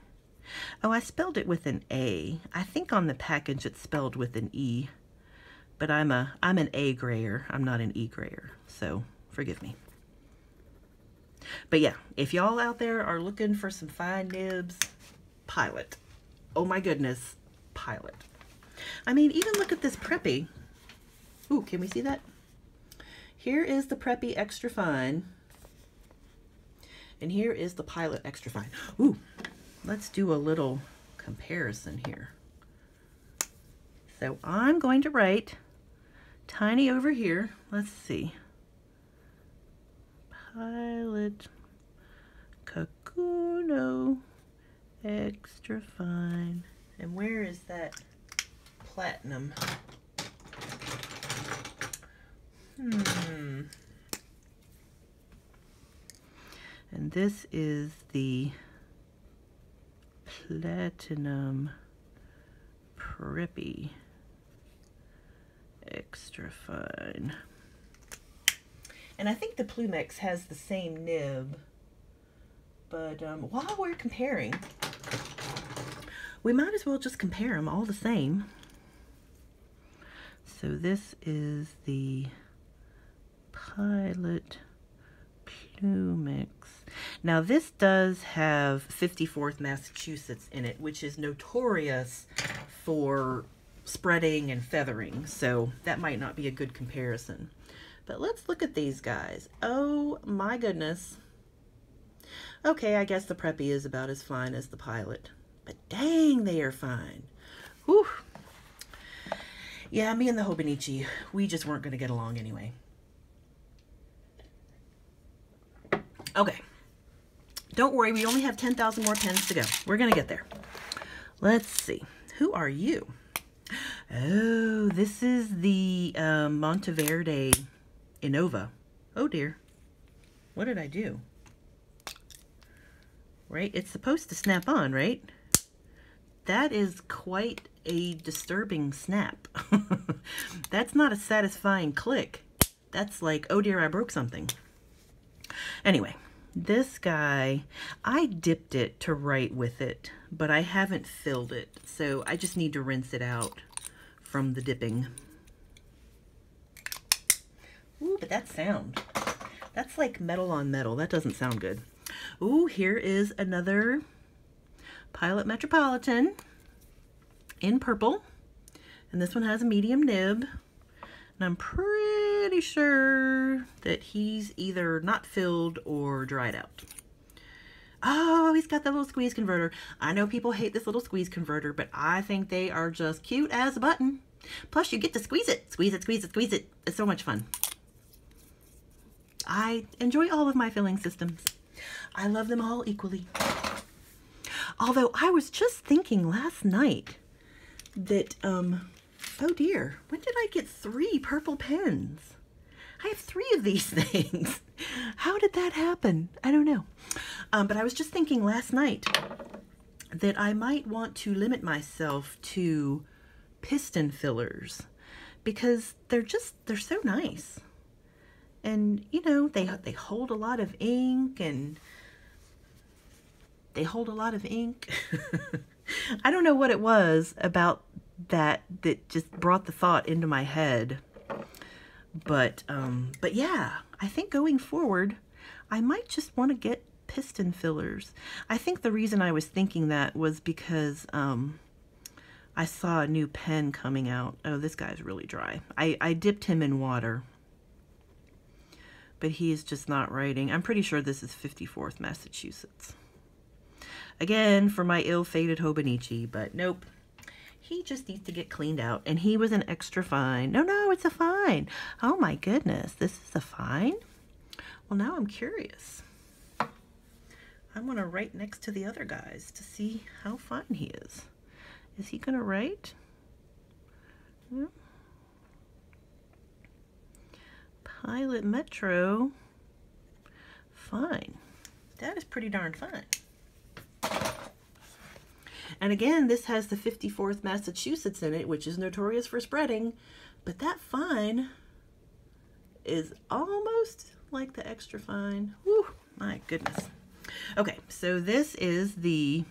Oh, I spelled it with an A. I think on the package it's spelled with an E. But I'm an A grayer. I'm not an E grayer. So forgive me. But yeah, if y'all out there are looking for some fine nibs, Pilot. Oh my goodness, Pilot. I mean, even look at this Preppy. Ooh, can we see that? Here is the Preppy Extra Fine. And here is the Pilot Extra Fine. Ooh, let's do a little comparison here. So I'm going to write tiny over here. Let's see. Pilot Kakuno Extra Fine. And where is that platinum? And this is the Platinum Preppy Extra Fine. And I think the Plumex has the same nib, but while we're comparing, we might as well just compare them all the same. So this is the Pilot Plumex. Now this does have 54th Massachusetts in it, which is notorious for spreading and feathering, so that might not be a good comparison. But let's look at these guys. Oh my goodness. Okay, I guess the Preppy is about as fine as the Pilot, but dang, they are fine. Whew. Yeah, me and the Hobonichi, we just weren't going to get along anyway. Okay, don't worry, we only have 10,000 more pens to go. We're going to get there. Let's see. Who are you? Oh, this is the Monteverde Innova. Oh dear. What did I do? Right, it's supposed to snap on, right? That is quite a disturbing snap. That's not a satisfying click. That's like, oh dear, I broke something. Anyway, this guy, I dipped it to write with it, but I haven't filled it. So I just need to rinse it out from the dipping. Ooh, but that sound. That's like metal on metal. That doesn't sound good. Ooh, here is another Pilot Metropolitan in purple. And this one has a medium nib. And I'm pretty sure that he's either not filled or dried out. Oh, he's got that little squeeze converter. I know people hate this little squeeze converter, but I think they are just cute as a button. Plus, you get to squeeze it. Squeeze it, squeeze it, squeeze it. It's so much fun. I enjoy all of my filling systems. I love them all equally. Although I was just thinking last night that, oh dear, when did I get 3 purple pens? I have 3 of these things. How did that happen? I don't know. But I was just thinking last night that I might want to limit myself to piston fillers because they're so nice. And, you know, they hold a lot of ink and they hold a lot of ink. I don't know what it was about that just brought the thought into my head. But yeah, I think going forward, I might just want to get piston fillers. I think the reason I was thinking that was because I saw a new pen coming out. Oh, this guy's really dry. I dipped him in water. But he is just not writing. I'm pretty sure this is 54th Massachusetts. Again, for my ill-fated Hobonichi, but nope. He just needs to get cleaned out. And he was an extra fine. No, it's a fine. Oh my goodness, this is a fine? Well, now I'm curious. I'm gonna write next to the other guys to see how fine he is. Is he gonna write? No. Pilot Metro, fine. That is pretty darn fine. And again, this has the 54th Massachusetts in it, which is notorious for spreading, but that fine is almost like the extra fine. Whew, my goodness. Okay, so this is the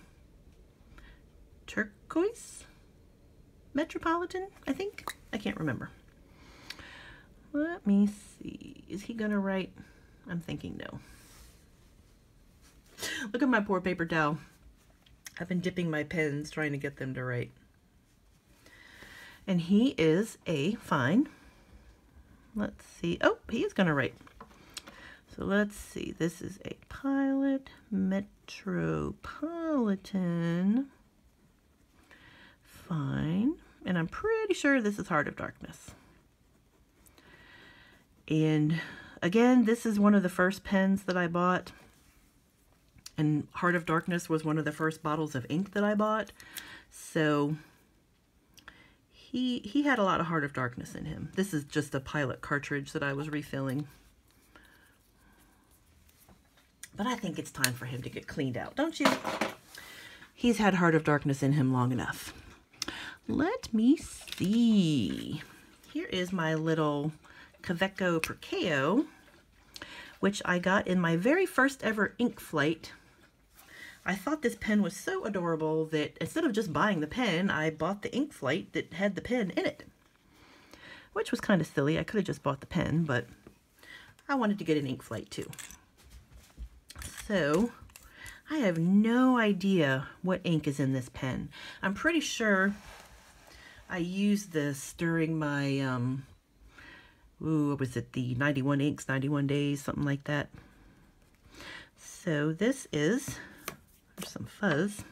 turquoise Metropolitan, I think. I can't remember. Let me see. Is he gonna write? I'm thinking no. Look at my poor paper towel. I've been dipping my pens trying to get them to write. And he is a fine. Let's see. Oh, he is gonna write. So let's see. This is a Pilot Metropolitan. Fine. And I'm pretty sure this is Heart of Darkness. And again, this is one of the first pens that I bought. And Heart of Darkness was one of the first bottles of ink that I bought. So he had a lot of Heart of Darkness in him. This is just a Pilot cartridge that I was refilling. But I think it's time for him to get cleaned out, don't you? He's had Heart of Darkness in him long enough. Let me see. Here is my little Kaweco Perkeo, which I got in my very first ever ink flight. I thought this pen was so adorable that instead of just buying the pen, I bought the ink flight that had the pen in it, which was kind of silly. I could have just bought the pen, but I wanted to get an ink flight too. So I have no idea what ink is in this pen. I'm pretty sure I used this during my what was it, the 91 inks, 91 days, something like that. So this is, there's some fuzz.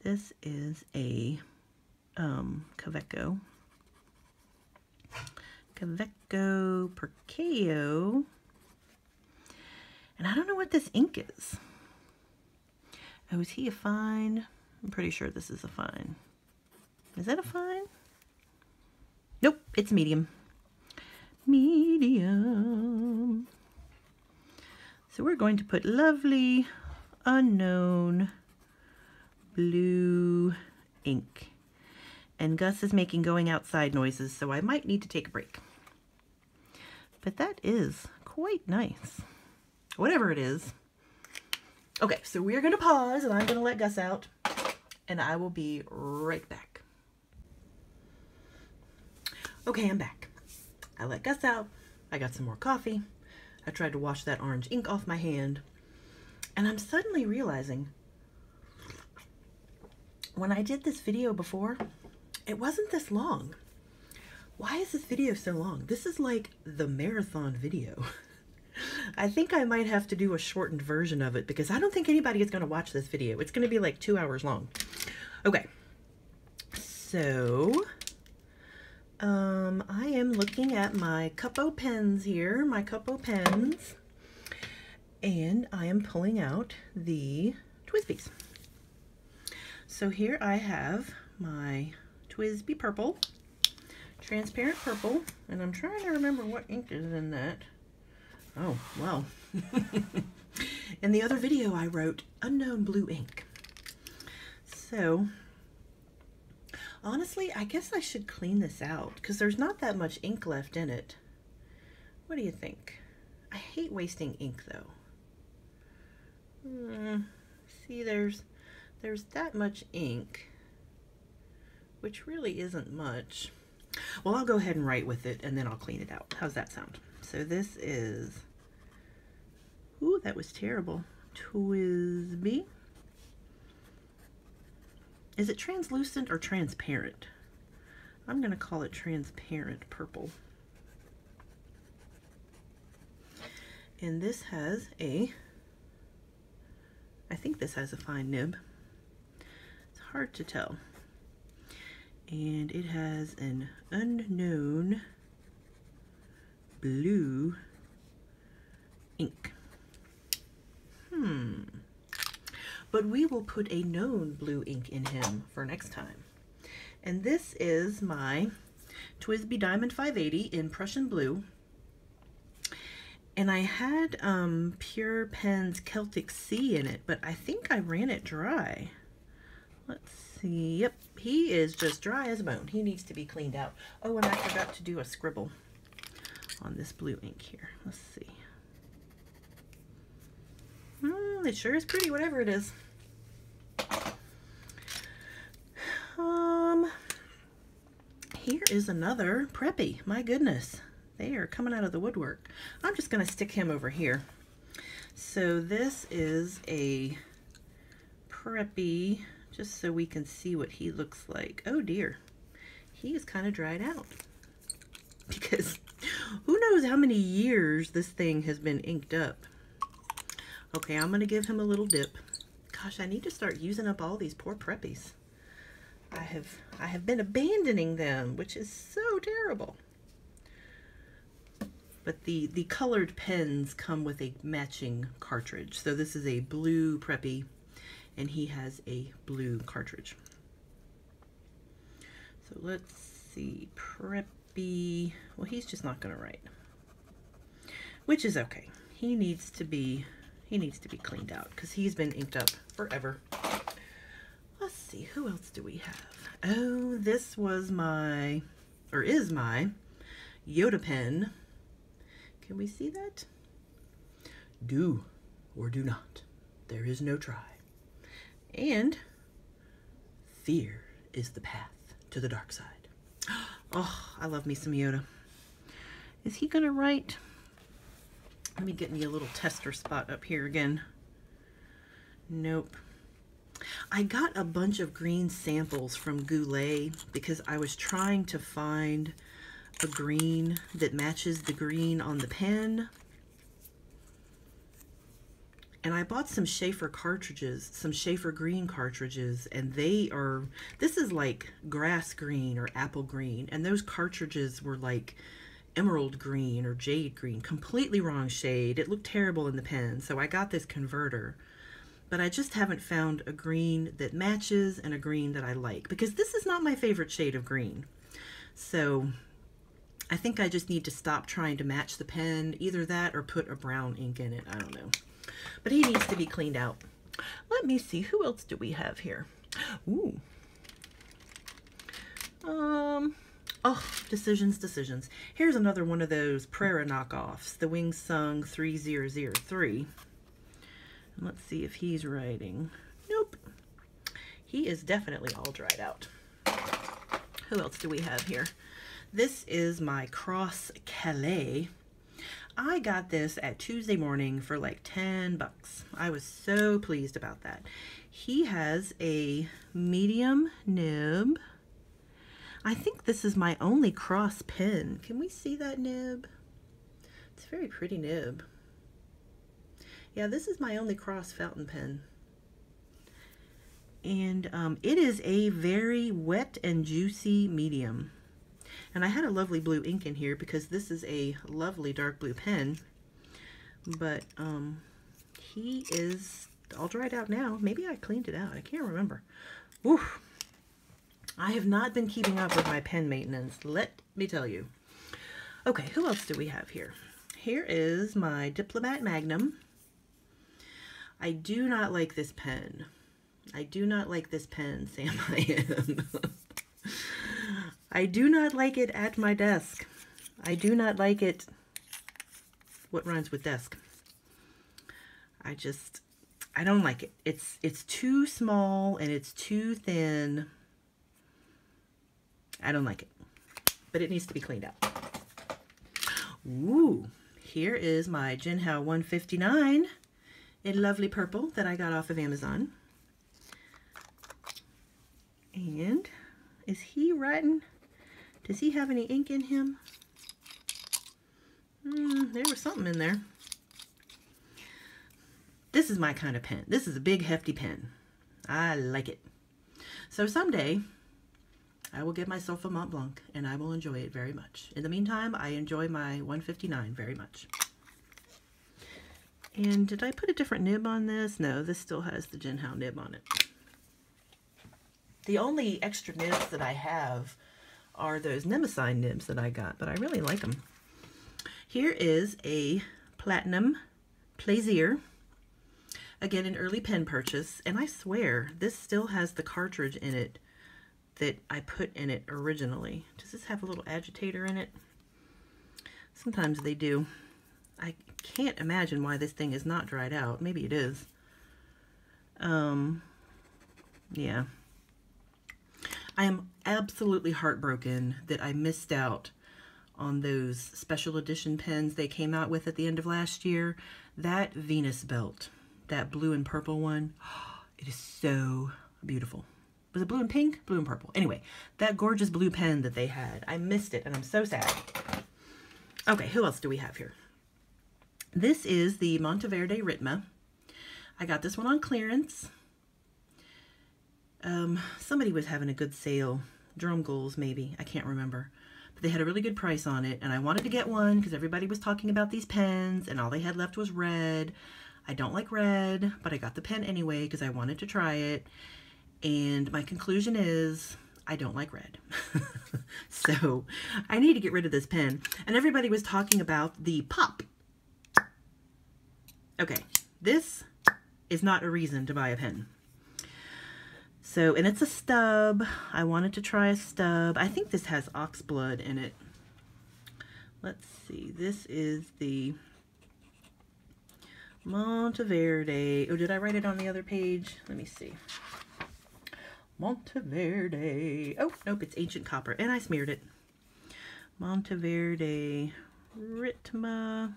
This is a Kaweco Perkeo. And I don't know what this ink is. Oh, is he a fine? I'm pretty sure this is a fine. Is that a fine? Nope, it's medium. Medium. So we're going to put lovely unknown blue ink. And Gus is making going outside noises, so I might need to take a break. But that is quite nice. Whatever it is. Okay, so we're going to pause and I'm going to let Gus out. And I will be right back. Okay, I'm back. I let Gus out. I got some more coffee. I tried to wash that orange ink off my hand. And I'm suddenly realizing when I did this video before, it wasn't this long. Why is this video so long? This is like the marathon video. I think I might have to do a shortened version of it because I don't think anybody is going to watch this video. It's going to be like 2 hours long. Okay. So, I am looking at my Cupo pens here, my Cupo pens, and I am pulling out the Twisbies. So here I have my Twisby purple, transparent purple, and I'm trying to remember what ink is in that. Oh, well. In the other video I wrote unknown blue ink. So, honestly, I guess I should clean this out because there's not that much ink left in it. What do you think? I hate wasting ink though. See, there's that much ink, which really isn't much. Well, I'll go ahead and write with it and then I'll clean it out. How's that sound? So this is, ooh, that was terrible. Twisby. Is it translucent or transparent? I'm going to call it transparent purple. And this has a, I think this has a fine nib. It's hard to tell. And it has an unknown blue ink. But we will put a known blue ink in him for next time. And this is my Twisby Diamond 580 in Prussian blue. And I had Pure Pen's Celtic Sea in it, but I think I ran it dry. Let's see. Yep, he is just dry as a bone. He needs to be cleaned out. Oh, and I forgot to do a scribble on this blue ink here. Let's see. It sure is pretty, whatever it is. Here is another Preppy. My goodness, they are coming out of the woodwork. I'm just going to stick him over here. So this is a Preppy, just so we can see what he looks like. Oh dear, he is kind of dried out because who knows how many years this thing has been inked up. Okay, I'm going to give him a little dip. Gosh, I need to start using up all these poor Preppies. I have been abandoning them, which is so terrible. But the colored pens come with a matching cartridge. So this is a blue Preppy, and he has a blue cartridge. So let's see, Preppy. Well, he's just not going to write, which is okay. He needs to be cleaned out because he's been inked up forever. Let's see, who else do we have? Oh, this was my, or is my, Yoda pen. Can we see that? Do or do not. There is no try. And fear is the path to the dark side. Oh, I love me some Yoda. Is he gonna write? Let me get me a little tester spot up here again. Nope. I got a bunch of green samples from Goulet because I was trying to find a green that matches the green on the pen. And I bought some Schaefer cartridges, some Schaefer green cartridges, and they are, this is like grass green or apple green, and those cartridges were like emerald green or jade green, completely wrong shade. It looked terrible in the pen, so I got this converter. But I just haven't found a green that matches and a green that I like, because this is not my favorite shade of green. So I think I just need to stop trying to match the pen, either that or put a brown ink in it. I don't know. But he needs to be cleaned out. Let me see, who else do we have here? Ooh. Oh, decisions, decisions. Here's another one of those Prera knockoffs, the Wing Sung 3003. Let's see if he's writing. Nope. He is definitely all dried out. Who else do we have here? This is my Cross Calais. I got this at Tuesday morning for like 10 bucks. I was so pleased about that. He has a medium nib. I think this is my only cross pen. Can we see that nib? It's a very pretty nib. Yeah, this is my only cross fountain pen. And it is a very wet and juicy medium. And I had a lovely blue ink in here because this is a lovely dark blue pen. But he is all dried out now. Maybe I cleaned it out. I can't remember. Oof. I have not been keeping up with my pen maintenance, let me tell you. Okay, who else do we have here? Here is my Diplomat Magnum. I do not like this pen. I do not like this pen, Sam I am. I do not like it at my desk. I do not like it. What rhymes with desk? I don't like it. It's too small and it's too thin. I don't like it. But it needs to be cleaned out. Ooh, here is my Jinhao 159 in lovely purple that I got off of Amazon. And is he writing? Does he have any ink in him? There was something in there. This is my kind of pen. This is a big, hefty pen. I like it. So someday, I will get myself a Mont Blanc, and I will enjoy it very much. In the meantime, I enjoy my 159 very much. And did I put a different nib on this? No, this still has the Jinhao nib on it. The only extra nibs that I have are those Nemesis nibs that I got, but I really like them. Here is a Platinum Plaisir. Again, an early pen purchase, and I swear this still has the cartridge in it that I put in it originally. Does this have a little agitator in it? Sometimes they do. I can't imagine why this thing is not dried out. Maybe it is. Yeah. I am absolutely heartbroken that I missed out on those special edition pens they came out with at the end of last year. That Venus belt, that blue and purple one, it is so beautiful. Was it blue and pink? Blue and purple. Anyway, that gorgeous blue pen that they had. I missed it and I'm so sad. Okay, who else do we have here? This is the Monteverde Ritma. I got this one on clearance. Somebody was having a good sale. Drum Goals, maybe. I can't remember. But they had a really good price on it, and I wanted to get one because everybody was talking about these pens, and all they had left was red. I don't like red, but I got the pen anyway because I wanted to try it. And my conclusion is, I don't like red. So, I need to get rid of this pen. And everybody was talking about the Pop. Okay, this is not a reason to buy a pen. So, and it's a stub. I wanted to try a stub. I think this has ox blood in it. Let's see. This is the Monteverde. Oh, did I write it on the other page? Let me see. Monteverde. Oh, nope, it's Ancient Copper. And I smeared it. Monteverde Ritma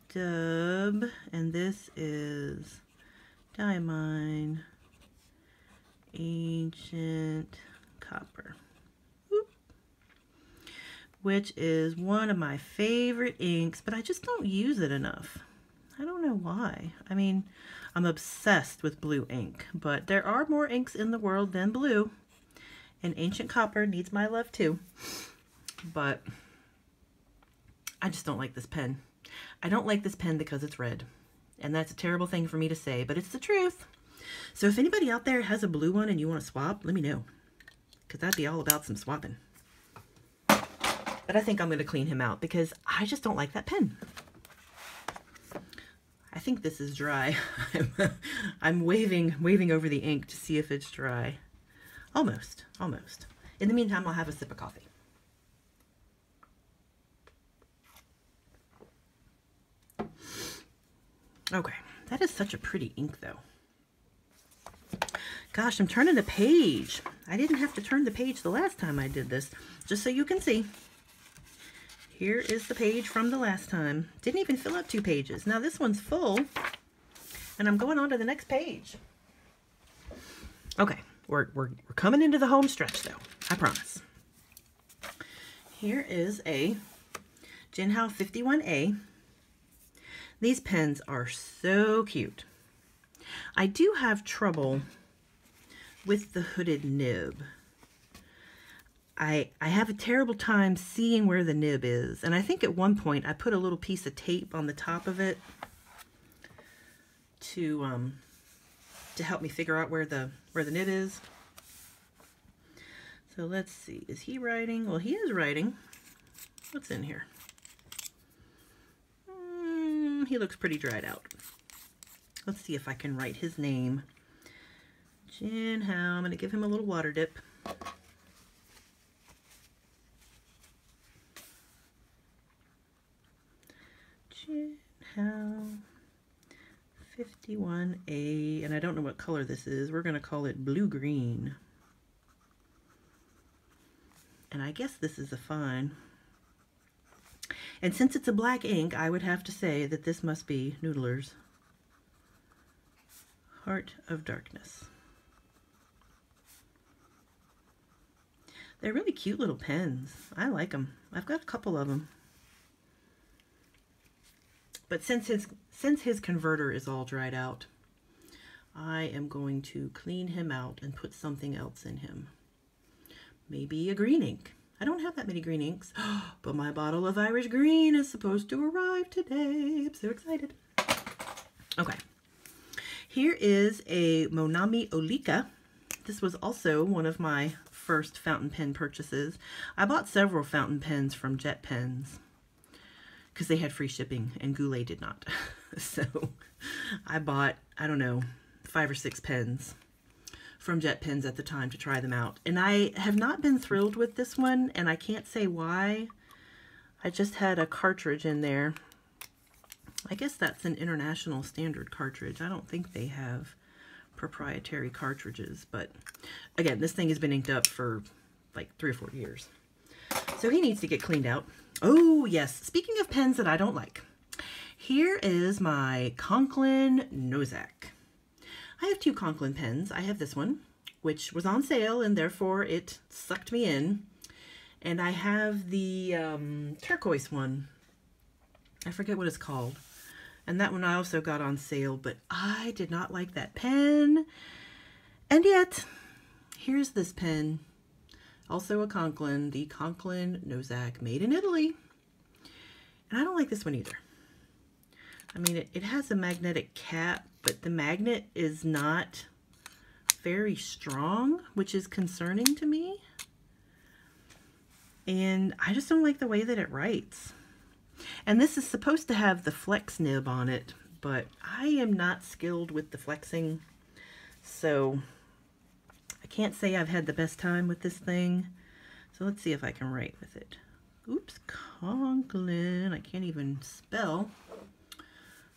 stub. And this is Diamine Ancient Copper, which is one of my favorite inks, but I just don't use it enough. I don't know why. I mean, I'm obsessed with blue ink, but there are more inks in the world than blue, and Ancient Copper needs my love too. But I just don't like this pen. I don't like this pen because it's red, and that's a terrible thing for me to say, but it's the truth. So if anybody out there has a blue one and you want to swap, let me know, because I'd be all about some swapping. But I think I'm going to clean him out because I just don't like that pen. I think this is dry. I'm waving over the ink to see if it's dry. Almost, almost. In the meantime, I'll have a sip of coffee. Okay, that is such a pretty ink though. Gosh, I'm turning the page. I didn't have to turn the page the last time I did this, just so you can see. Here is the page from the last time. Didn't even fill up 2 pages. Now this one's full, and I'm going on to the next page. Okay, we're coming into the home stretch though, I promise. Here is a Jinhao 51A. These pens are so cute. I do have trouble with the hooded nib. I have a terrible time seeing where the nib is, and I think at one point I put a little piece of tape on the top of it to help me figure out where the nib is. So let's see, is he writing? Well, he is writing. What's in here? He looks pretty dried out. Let's see if I can write his name. Jinhao. I'm going to give him a little water dip. Jinhao 51A. And I don't know what color this is. We're going to call it blue-green. And I guess this is a fine. And since it's a black ink, I would have to say that this must be Noodler's Heart of Darkness. They're really cute little pens. I like them. I've got a couple of them. But since his converter is all dried out, I am going to clean him out and put something else in him. Maybe a green ink. I don't have that many green inks, but my bottle of Irish green is supposed to arrive today. I'm so excited. Okay. Here is a Monami Olika. This was also one of my first fountain pen purchases. I bought several fountain pens from Jet Pens because they had free shipping and Goulet did not. So I bought, I don't know, 5 or 6 pens from Jet Pens at the time to try them out. And I have not been thrilled with this one, and I can't say why. I just had a cartridge in there. I guess that's an international standard cartridge. I don't think they have proprietary cartridges, but again, this thing has been inked up for like 3 or 4 years. So he needs to get cleaned out. Oh yes, speaking of pens that I don't like, here is my Conklin Nozak. I have 2 Conklin pens. I have this one, which was on sale, and therefore it sucked me in. And I have the turquoise one. I forget what it's called. And that one I also got on sale, but I did not like that pen. And yet, here's this pen. Also a Conklin, the Conklin Nozak, made in Italy. And I don't like this one either. I mean, it has a magnetic cap, but the magnet is not very strong, which is concerning to me. And I just don't like the way that it writes. And this is supposed to have the flex nib on it, but I am not skilled with the flexing, so I can't say I've had the best time with this thing. So let's see if I can write with it. Oops, Conklin, I can't even spell.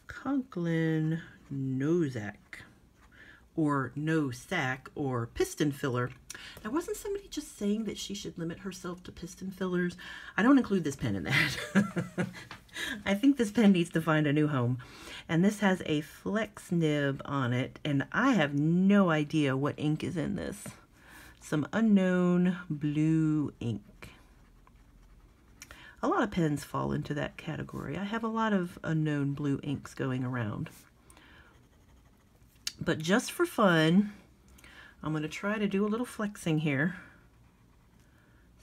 Conklin Nozak, or no sack, or piston filler. Now, wasn't somebody just saying that she should limit herself to piston fillers? I don't include this pen in that. I think this pen needs to find a new home. And this has a flex nib on it, and I have no idea what ink is in this. Some unknown blue ink. A lot of pens fall into that category. I have a lot of unknown blue inks going around. But just for fun, I'm going to try to do a little flexing here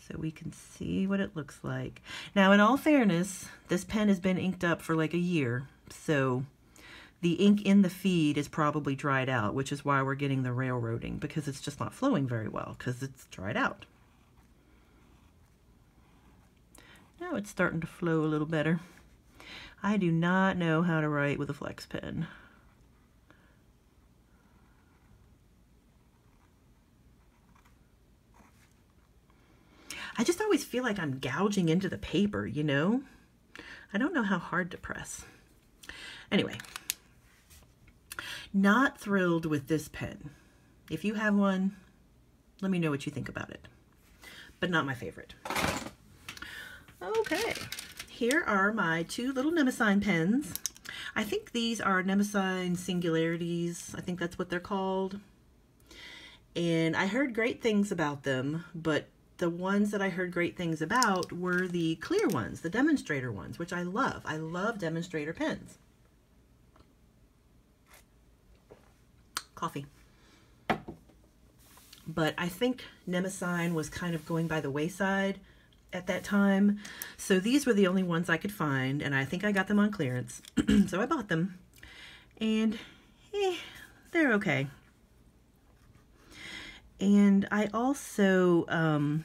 so we can see what it looks like. Now, in all fairness, this pen has been inked up for like a year, so the ink in the feed is probably dried out, which is why we're getting the railroading, because it's just not flowing very well because it's dried out. Now it's starting to flow a little better. I do not know how to write with a flex pen. I just always feel like I'm gouging into the paper, you know? I don't know how hard to press. Anyway, not thrilled with this pen. If you have one, let me know what you think about it. But not my favorite. Okay, here are my two little Nemesign pens. I think these are Nemesign Singularities. I think that's what they're called. And I heard great things about them, but the ones that I heard great things about were the clear ones, the demonstrator ones, which I love. I love demonstrator pens. Coffee. But I think Nemesign was kind of going by the wayside at that time. So these were the only ones I could find, and I think I got them on clearance. So I bought them. And they're okay. And I also,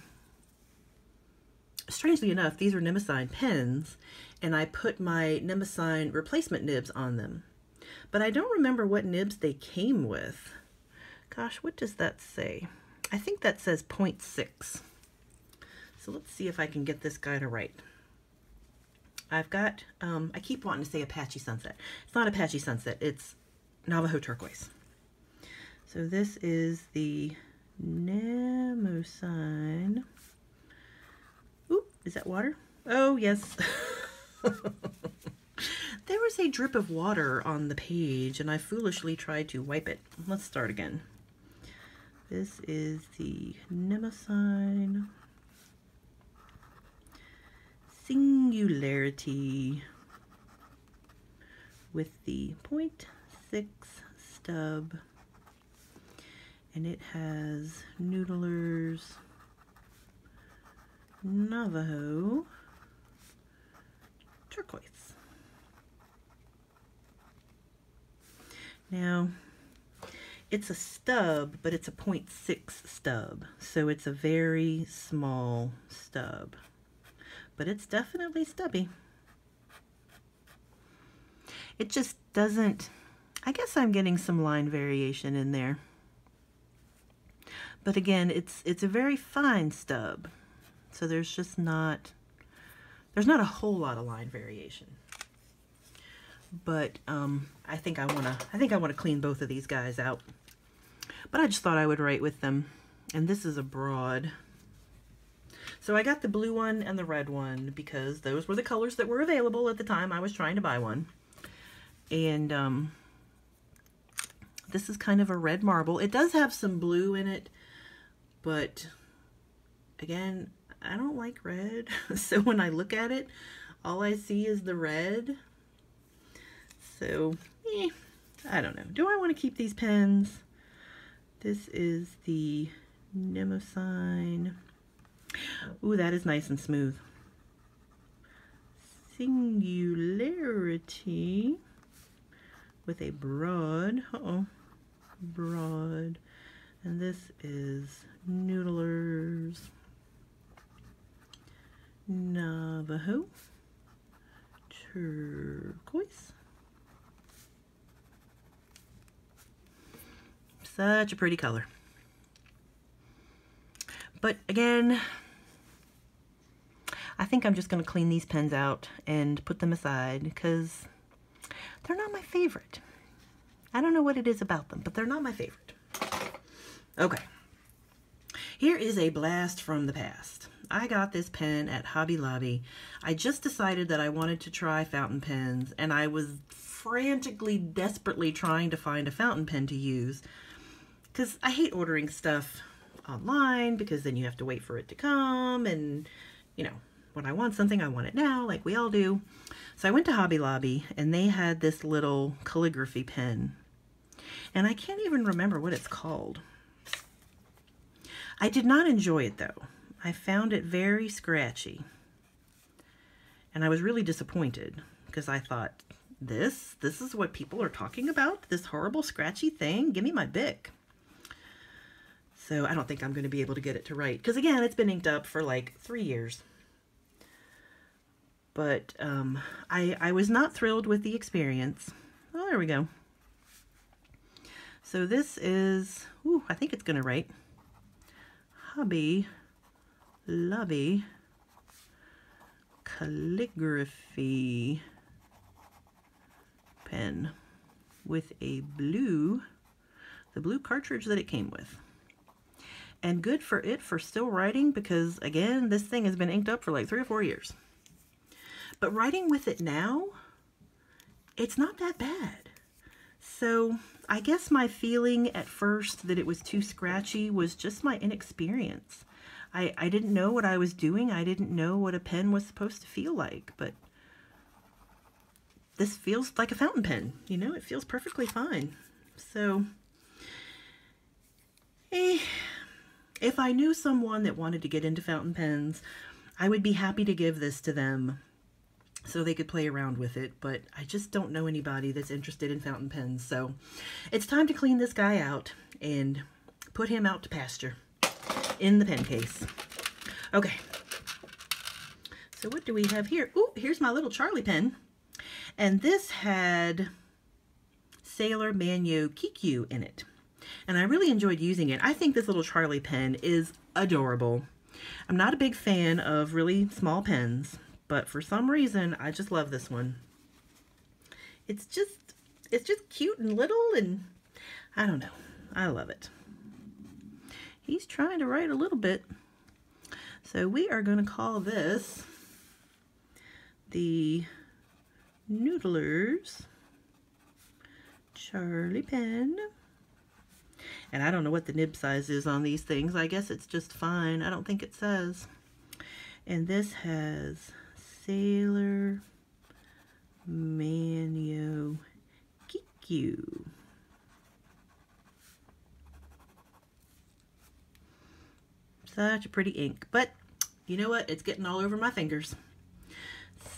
strangely enough, these are Nemesign pens, and I put my Nemesign replacement nibs on them. But I don't remember what nibs they came with. Gosh, what does that say? I think that says 0.6. So let's see if I can get this guy to write. I've got, I keep wanting to say Apache Sunset. It's not Apache Sunset, it's Navajo Turquoise. So this is the Nemesign. Ooh, is that water? Oh, yes. There was a drip of water on the page, and I foolishly tried to wipe it. Let's start again. This is the Nemesign Singularity with the 0.6 stub, and it has Noodler's Navajo Turquoise. Now, it's a stub, but it's a 0.6 stub, so it's a very small stub, but it's definitely stubby. It just doesn't, I guess I'm getting some line variation in there, but again, it's a very fine stub, so there's just not, there's not a whole lot of line variation. But I think I wanna clean both of these guys out. But I just thought I would write with them. And this is a broad. So I got the blue one and the red one because those were the colors that were available at the time I was trying to buy one. And this is kind of a red marble. It does have some blue in it, but again, I don't like red. So when I look at it, all I see is the red. So, I don't know. Do I want to keep these pens? This is the Nemesign. Ooh, that is nice and smooth. Singularity with a broad. Broad. And this is Noodler's Navajo Turquoise. Such a pretty color. But again, I think I'm just going to clean these pens out and put them aside because they're not my favorite. I don't know what it is about them, but they're not my favorite. Okay. Here is a blast from the past. I got this pen at Hobby Lobby. I just decided that I wanted to try fountain pens, and I was frantically, desperately trying to find a fountain pen to use. Because I hate ordering stuff online because then you have to wait for it to come, and you know, when I want something, I want it now, like we all do. So I went to Hobby Lobby and they had this little calligraphy pen, and I can't even remember what it's called. I did not enjoy it though. I found it very scratchy, and I was really disappointed because I thought, this is what people are talking about, this horrible scratchy thing? Give me my Bic. So I don't think I'm going to be able to get it to write. Because again, it's been inked up for like 3 years. But I was not thrilled with the experience. Oh, there we go. So this is, ooh, I think it's going to write Hobby Lamy calligraphy pen with a blue, the blue cartridge that it came with. And good for it for still writing, because again, this thing has been inked up for like 3 or 4 years. But writing with it now, it's not that bad. So I guess my feeling at first that it was too scratchy was just my inexperience. I didn't know what I was doing. I didn't know what a pen was supposed to feel like, but this feels like a fountain pen. You know, it feels perfectly fine. So, if I knew someone that wanted to get into fountain pens, I would be happy to give this to them so they could play around with it, but I just don't know anybody that's interested in fountain pens. So it's time to clean this guy out and put him out to pasture in the pen case. Okay, so what do we have here? Oh, here's my little Charlie pen, and this had Sailor Manyo Kikyu in it, and I really enjoyed using it. I think this little Charlie pen is adorable. I'm not a big fan of really small pens, but for some reason I just love this one. It's just cute and little, and I don't know, I love it. He's trying to write a little bit. So we are going to call this the Noodler's Charlie pen. And I don't know what the nib size is on these things. I guess it's just fine. I don't think it says. And this has Sailor Manyo Kikyu. Such a pretty ink, but you know what? It's getting all over my fingers.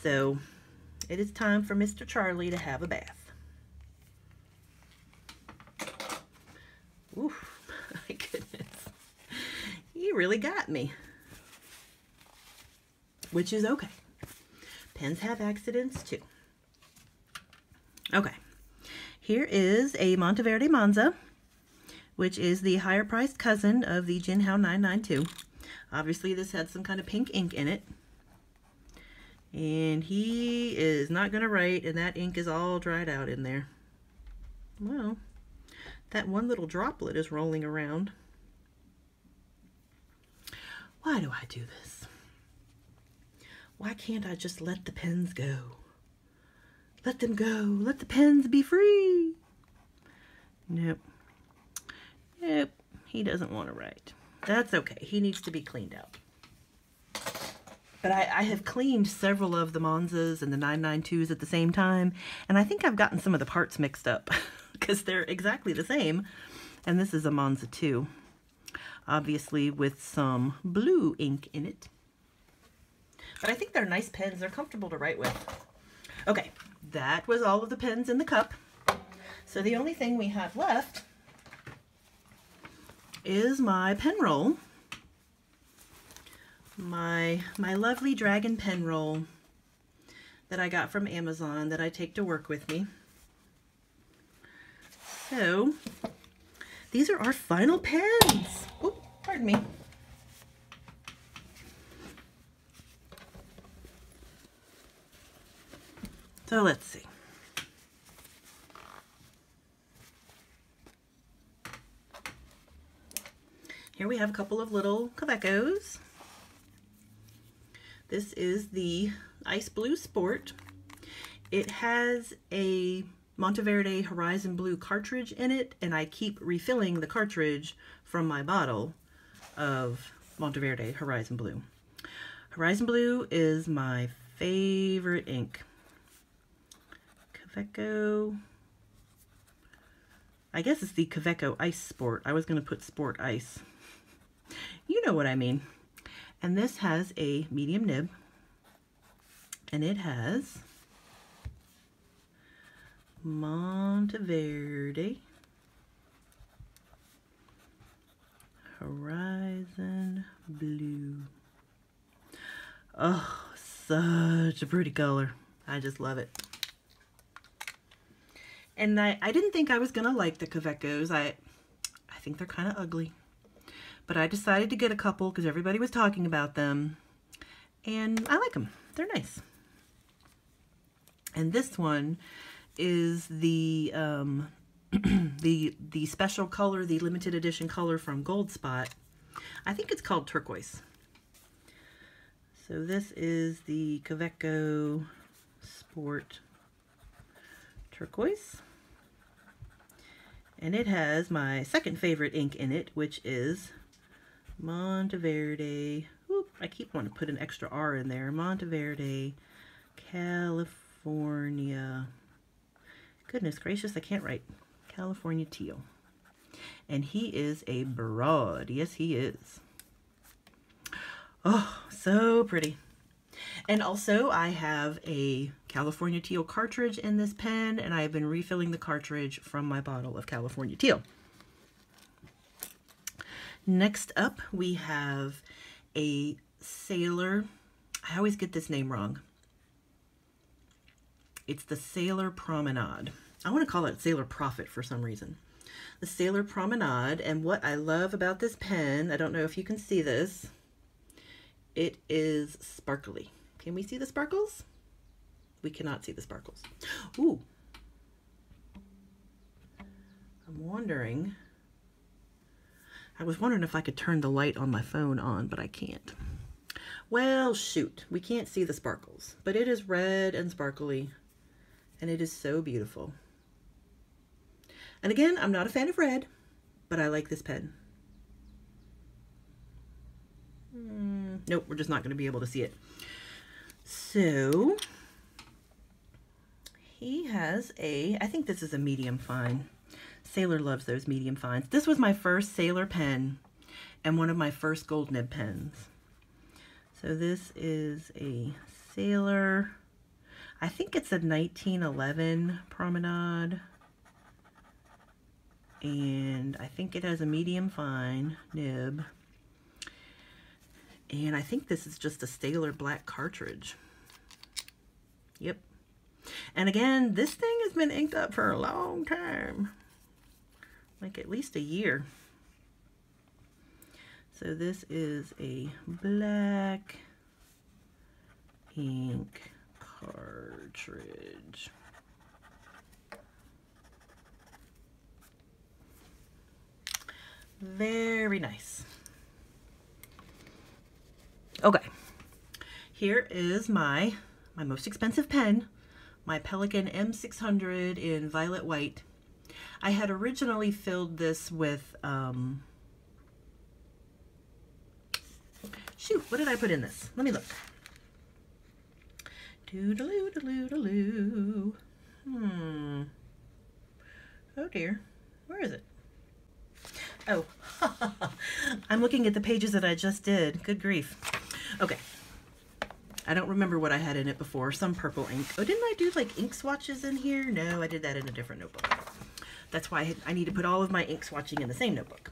So it is time for Mr. Charlie to have a bath. Ooh, my goodness. You really got me. Which is okay. Pens have accidents too. Okay. Here is a Monteverde Monza, which is the higher priced cousin of the Jinhao 992. Obviously this had some kind of pink ink in it. And he is not going to write, and that ink is all dried out in there. Well, that one little droplet is rolling around. Why do I do this? Why can't I just let the pens go? Let them go. Let the pens be free. Nope. Nope, he doesn't want to write. That's okay. He needs to be cleaned out. But I have cleaned several of the Monzas and the 992s at the same time, and I think I've gotten some of the parts mixed up because they're exactly the same. And this is a Monza too, obviously with some blue ink in it. But I think they're nice pens. They're comfortable to write with. Okay, that was all of the pens in the cup. So the only thing we have left is my pen roll, my lovely dragon pen roll that I got from Amazon that I take to work with me. So these are our final pens. Oh, pardon me. So let's see. Here we have a couple of little Kavecos. This is the Ice Blue Sport. It has a Monteverde Horizon Blue cartridge in it, and I keep refilling the cartridge from my bottle of Monteverde Horizon Blue. Horizon Blue is my favorite ink. Kaweco. I guess it's the Kaweco Ice Sport. I was going to put Sport Ice. You know what I mean. And this has a medium nib, and it has Monteverde Horizon Blue. Oh, such a pretty color. I just love it. And I didn't think I was gonna like the Kavecos. I think they're kind of ugly. but I decided to get a couple because everybody was talking about them, and I like them. They're nice. And this one is the the special color, the limited edition color from Gold Spot. I think it's called turquoise. So this is the Kaweco Sport Turquoise. And it has my second favorite ink in it, which is Monteverde. Oop, I keep wanting to put an extra R in there. Monteverde, California. Goodness gracious, I can't write. California Teal. And he is a broad. Yes, he is. Oh, so pretty. And also I have a California Teal cartridge in this pen, and I have been refilling the cartridge from my bottle of California Teal. Next up we have a Sailor. I always get this name wrong. It's the Sailor Promenade. I want to call it Sailor Prophet for some reason. The Sailor Promenade, and what I love about this pen, I don't know if you can see this, it is sparkly. Can we see the sparkles? We cannot see the sparkles. Ooh. I'm wondering, I was wondering if I could turn the light on my phone on, but I can't. Well, shoot, we can't see the sparkles, but it is red and sparkly, and it is so beautiful. And again, I'm not a fan of red, but I like this pen. Nope, we're just not going to be able to see it. So, he has a, I think this is a medium fine. Sailor loves those medium fines. This was my first Sailor pen and one of my first gold nib pens. So this is a Sailor, I think it's a 1911 Promenade. And I think it has a medium fine nib. And I think this is just a Sailor black cartridge. Yep. And again, this thing has been inked up for a long time. Like at least a year. So this is a black ink cartridge. Very nice. Okay, here is my most expensive pen, my Pelikan M600 in violet white. I had originally filled this with, shoot, what did I put in this? Let me look. Doodaloo-daloo-daloo. Oh dear, where is it? Oh, I'm looking at the pages that I just did. Good grief. Okay. I don't remember what I had in it before. Some purple ink. Oh, didn't I do like ink swatches in here? No, I did that in a different notebook. That's why I need to put all of my ink swatching in the same notebook.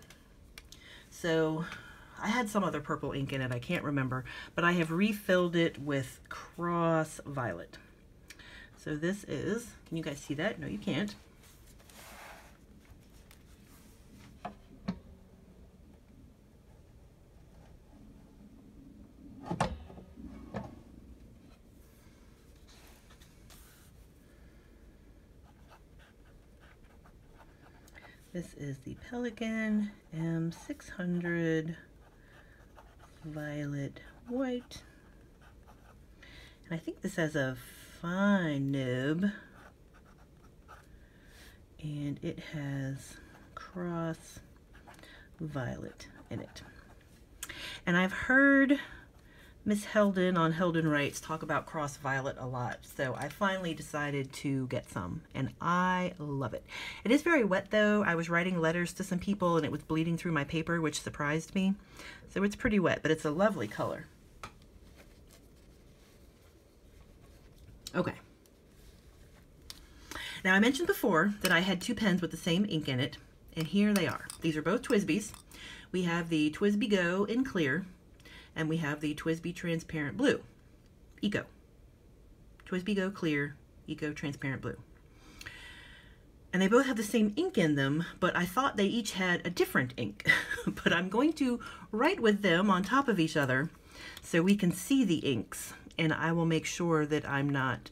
So I had some other purple ink in it. I can't remember, but I have refilled it with cross violet. So this is, can you guys see that? No, you can't. This is the Pelikan M600 violet white. And I think this has a fine nib. And it has cross violet in it. And I've heard Miss Heldon on Heldon Writes talk about cross violet a lot, so I finally decided to get some, and I love it. It is very wet though. I was writing letters to some people and it was bleeding through my paper, which surprised me. So it's pretty wet, but it's a lovely color. Okay. Now I mentioned before that I had two pens with the same ink in it, and here they are. These are both TWSBIs. We have the TWSBI Go in clear, and we have the TWSBI Transparent Blue, Eco. TWSBI Go Clear, Eco Transparent Blue. And they both have the same ink in them, but I thought they each had a different ink. but I'm going to write with them on top of each other so we can see the inks, and I will make sure that I'm not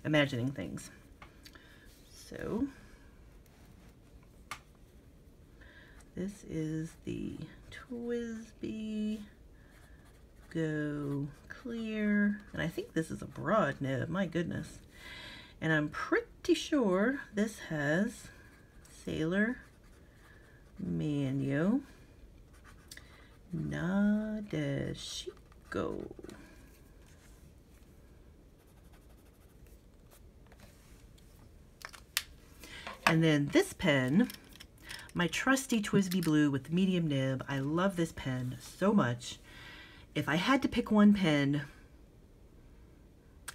imagining things. So this is the TWSBI Go Clear, and I think this is a broad nib, my goodness. And I'm pretty sure this has Sailor Manu Nadeshiko. And then this pen, my trusty TWSBI Blue with the medium nib. I love this pen so much. If I had to pick one pen,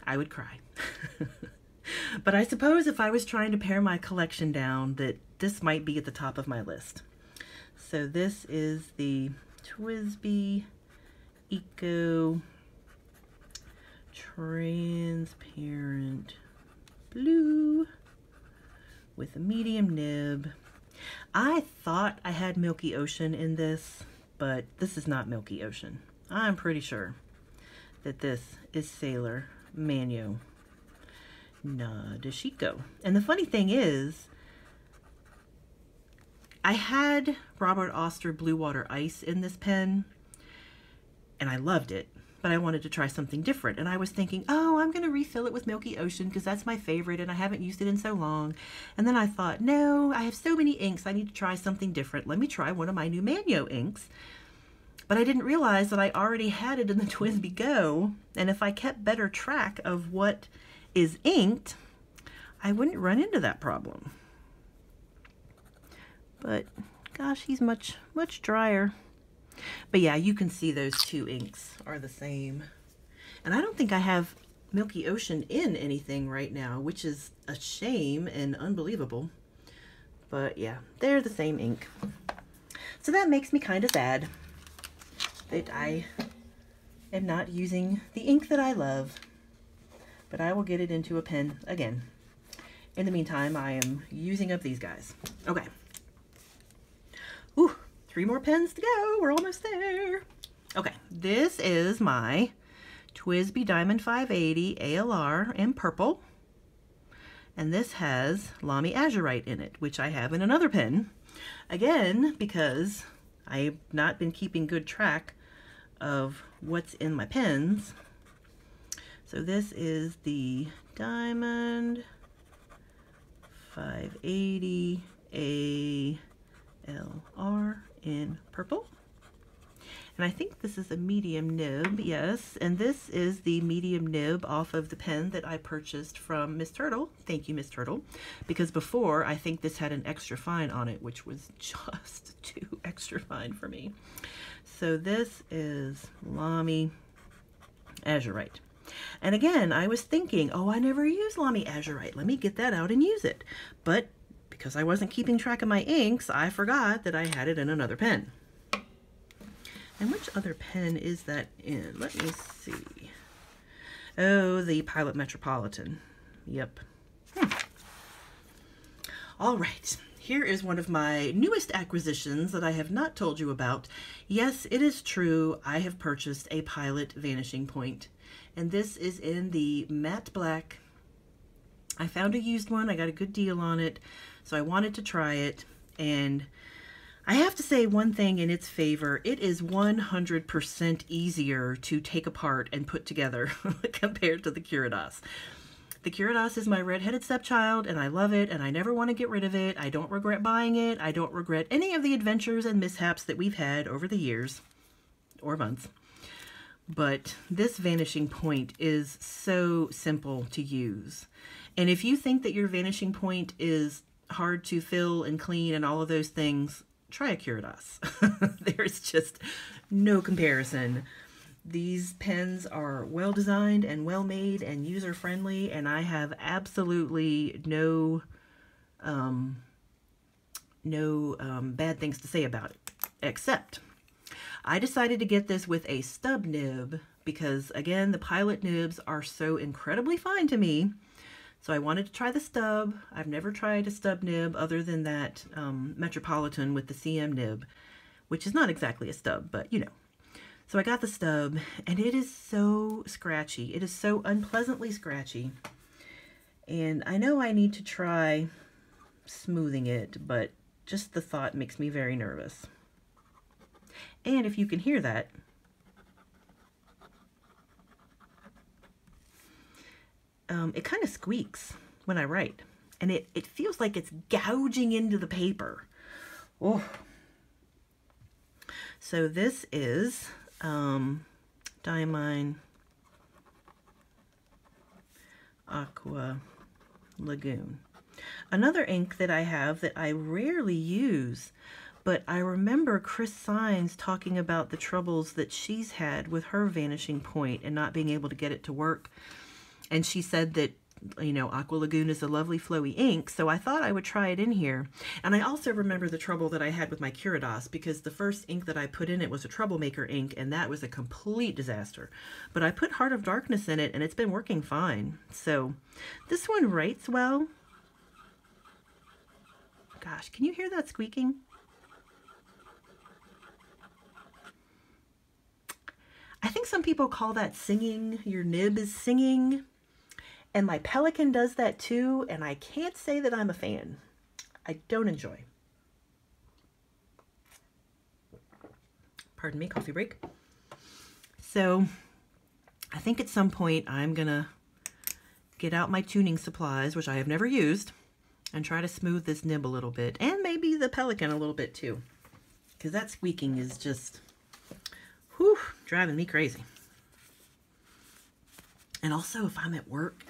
I would cry. But I suppose if I was trying to pare my collection down, that this might be at the top of my list. So this is the TWSBI Eco Transparent Blue with a medium nib. I thought I had Milky Ocean in this, but this is not Milky Ocean. I'm pretty sure that this is Sailor Manu Nadeshiko. And the funny thing is, I had Robert Oster Blue Water Ice in this pen, and I loved it, but I wanted to try something different. And I was thinking, oh, I'm going to refill it with Milky Ocean because that's my favorite and I haven't used it in so long. And then I thought, no, I have so many inks, I need to try something different. Let me try one of my new Manu inks. But I didn't realize that I already had it in the TWSBI Go, and if I kept better track of what is inked, I wouldn't run into that problem. But gosh, he's much drier. But yeah, you can see those two inks are the same. And I don't think I have Milky Ocean in anything right now, which is a shame and unbelievable. But yeah, they're the same ink. So that makes me kind of sad that I am not using the ink that I love. But I will get it into a pen again. In the meantime, I am using up these guys. Okay. Ooh, 3 more pens to go. We're almost there. Okay, this is my TWSBI Diamond 580 ALR in purple. And this has Lamy Azurite in it, which I have in another pen. Again, because I've not been keeping good track of what's in my pens. So this is the Diamond 580 ALR in purple. And I think this is a medium nib, yes. And this is the medium nib off of the pen that I purchased from Miss Turtle. Thank you, Miss Turtle. Because before, I think this had an extra fine on it, which was just too extra fine for me. So this is Lamy Azurite. And again, I was thinking, oh, I never use Lamy Azurite. Let me get that out and use it. But because I wasn't keeping track of my inks, I forgot that I had it in another pen. And which other pen is that in? Let me see. Oh, the Pilot Metropolitan. Yep. All right. Here is one of my newest acquisitions that I have not told you about. Yes, it is true. I have purchased a Pilot Vanishing Point. And this is in the matte black. I found a used one. I got a good deal on it. So I wanted to try it. And I have to say one thing in its favor. It is 100% easier to take apart and put together compared to the Curadas. The Curadas is my redheaded stepchild, and I love it, and I never want to get rid of it. I don't regret buying it. I don't regret any of the adventures and mishaps that we've had over the years, or months. But this Vanishing Point is so simple to use. And if you think that your Vanishing Point is hard to fill and clean and all of those things, try a Curadas. There's just no comparison. These pens are well designed and well made and user friendly, and I have absolutely no bad things to say about it, except I decided to get this with a stub nib because, again, the Pilot nibs are so incredibly fine to me. So I wanted to try the stub. I've never tried a stub nib other than that Metropolitan with the CM nib, which is not exactly a stub, but you know. So I got the stub, and it is so scratchy. It is so unpleasantly scratchy. And I know I need to try smoothing it, but just the thought makes me very nervous. And if you can hear that, it kind of squeaks when I write. And it feels like it's gouging into the paper. Oh. So this is Diamine Aqua Lagoon. Another ink that I have that I rarely use, but I remember Chris Sines talking about the troubles that she's had with her vanishing point and not being able to get it to work. And she said that, you know, Aqua Lagoon is a lovely flowy ink, so I thought I would try it in here. And I also remember the trouble that I had with my Curadas, because the first ink that I put in it was a Troublemaker ink, and that was a complete disaster. But I put Heart of Darkness in it, and it's been working fine. So this one writes well. Gosh, can you hear that squeaking? I think some people call that singing. Your nib is singing. And my Pelican does that too, and I can't say that I'm a fan. I don't enjoy. Pardon me, coffee break. So I think at some point I'm gonna get out my tuning supplies, which I have never used, and try to smooth this nib a little bit, and maybe the Pelican a little bit too, because that squeaking is just, whew, driving me crazy. And also if I'm at work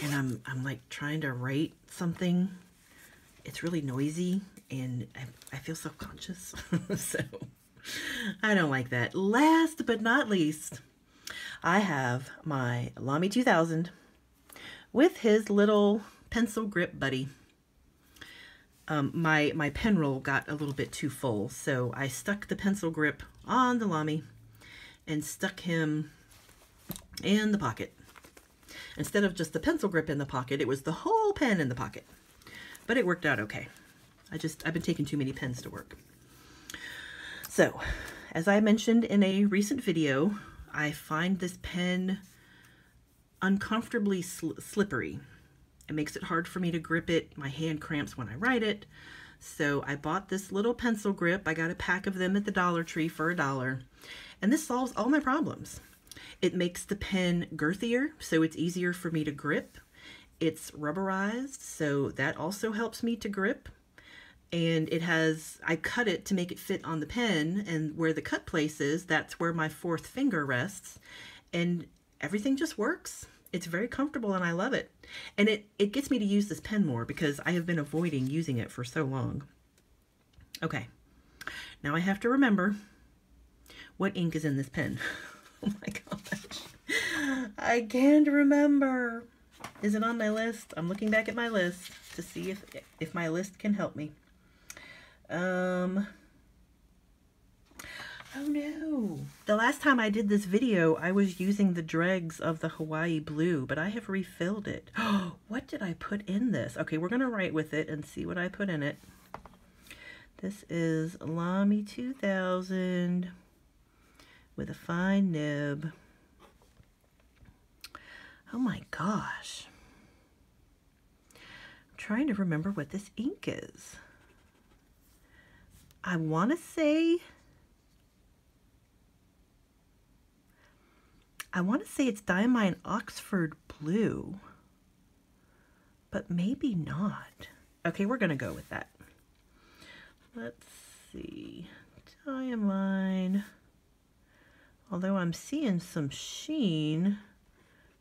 and I'm like trying to write something, it's really noisy and I feel self-conscious. So I don't like that. Last but not least, I have my Lamy 2000 with his little pencil grip buddy. My pen roll got a little bit too full, so I stuck the pencil grip on the Lamy and stuck him in the pocket. Instead of just the pencil grip in the pocket, it was the whole pen in the pocket. But it worked out okay. I've been taking too many pens to work. So, as I mentioned in a recent video, I find this pen uncomfortably slippery. It makes it hard for me to grip it. My hand cramps when I write it. So I bought this little pencil grip. I got a pack of them at the Dollar Tree for $1. And this solves all my problems. It makes the pen girthier, so it's easier for me to grip. It's rubberized, so that also helps me to grip. And it has, I cut it to make it fit on the pen, and where the cut place is, that's where my fourth finger rests. And everything just works. It's very comfortable and I love it. And it gets me to use this pen more because I have been avoiding using it for so long. Okay, now I have to remember what ink is in this pen. Oh my gosh, I can't remember. Is it on my list? I'm looking back at my list to see if my list can help me. Oh no. The last time I did this video, I was using the dregs of the Hawaii Blue, but I have refilled it. Oh, what did I put in this? Okay, we're gonna write with it and see what I put in it. This is Lamy 2000 with a fine nib. Oh my gosh. I'm trying to remember what this ink is. I want to say it's Diamine Oxford Blue, but maybe not. Okay, we're going to go with that. Let's see. Diamine. Although I'm seeing some sheen.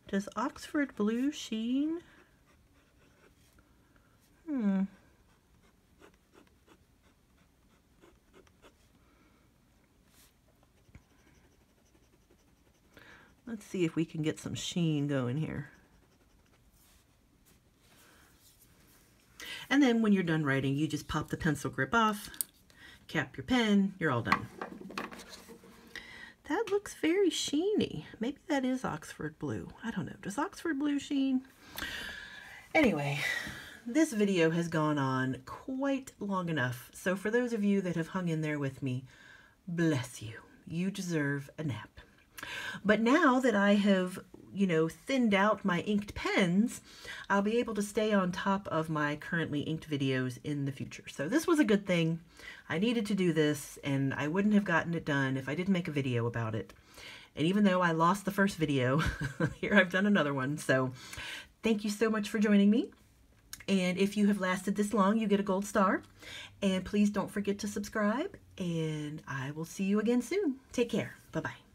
Does Oxford Blue sheen? Let's see if we can get some sheen going here. And then when you're done writing, you just pop the pencil grip off, cap your pen, you're all done. That looks very sheeny. Maybe that is Oxford Blue. I don't know. Does Oxford Blue sheen? Anyway, this video has gone on quite long enough. So for those of you that have hung in there with me, bless you. You deserve a nap. But now that I have, thinned out my inked pens, I'll be able to stay on top of my currently inked videos in the future. So this was a good thing. I needed to do this, and I wouldn't have gotten it done if I didn't make a video about it. And even though I lost the first video, here I've done another one. So thank you so much for joining me. And if you have lasted this long, you get a gold star. And please don't forget to subscribe. And I will see you again soon. Take care. Bye-bye.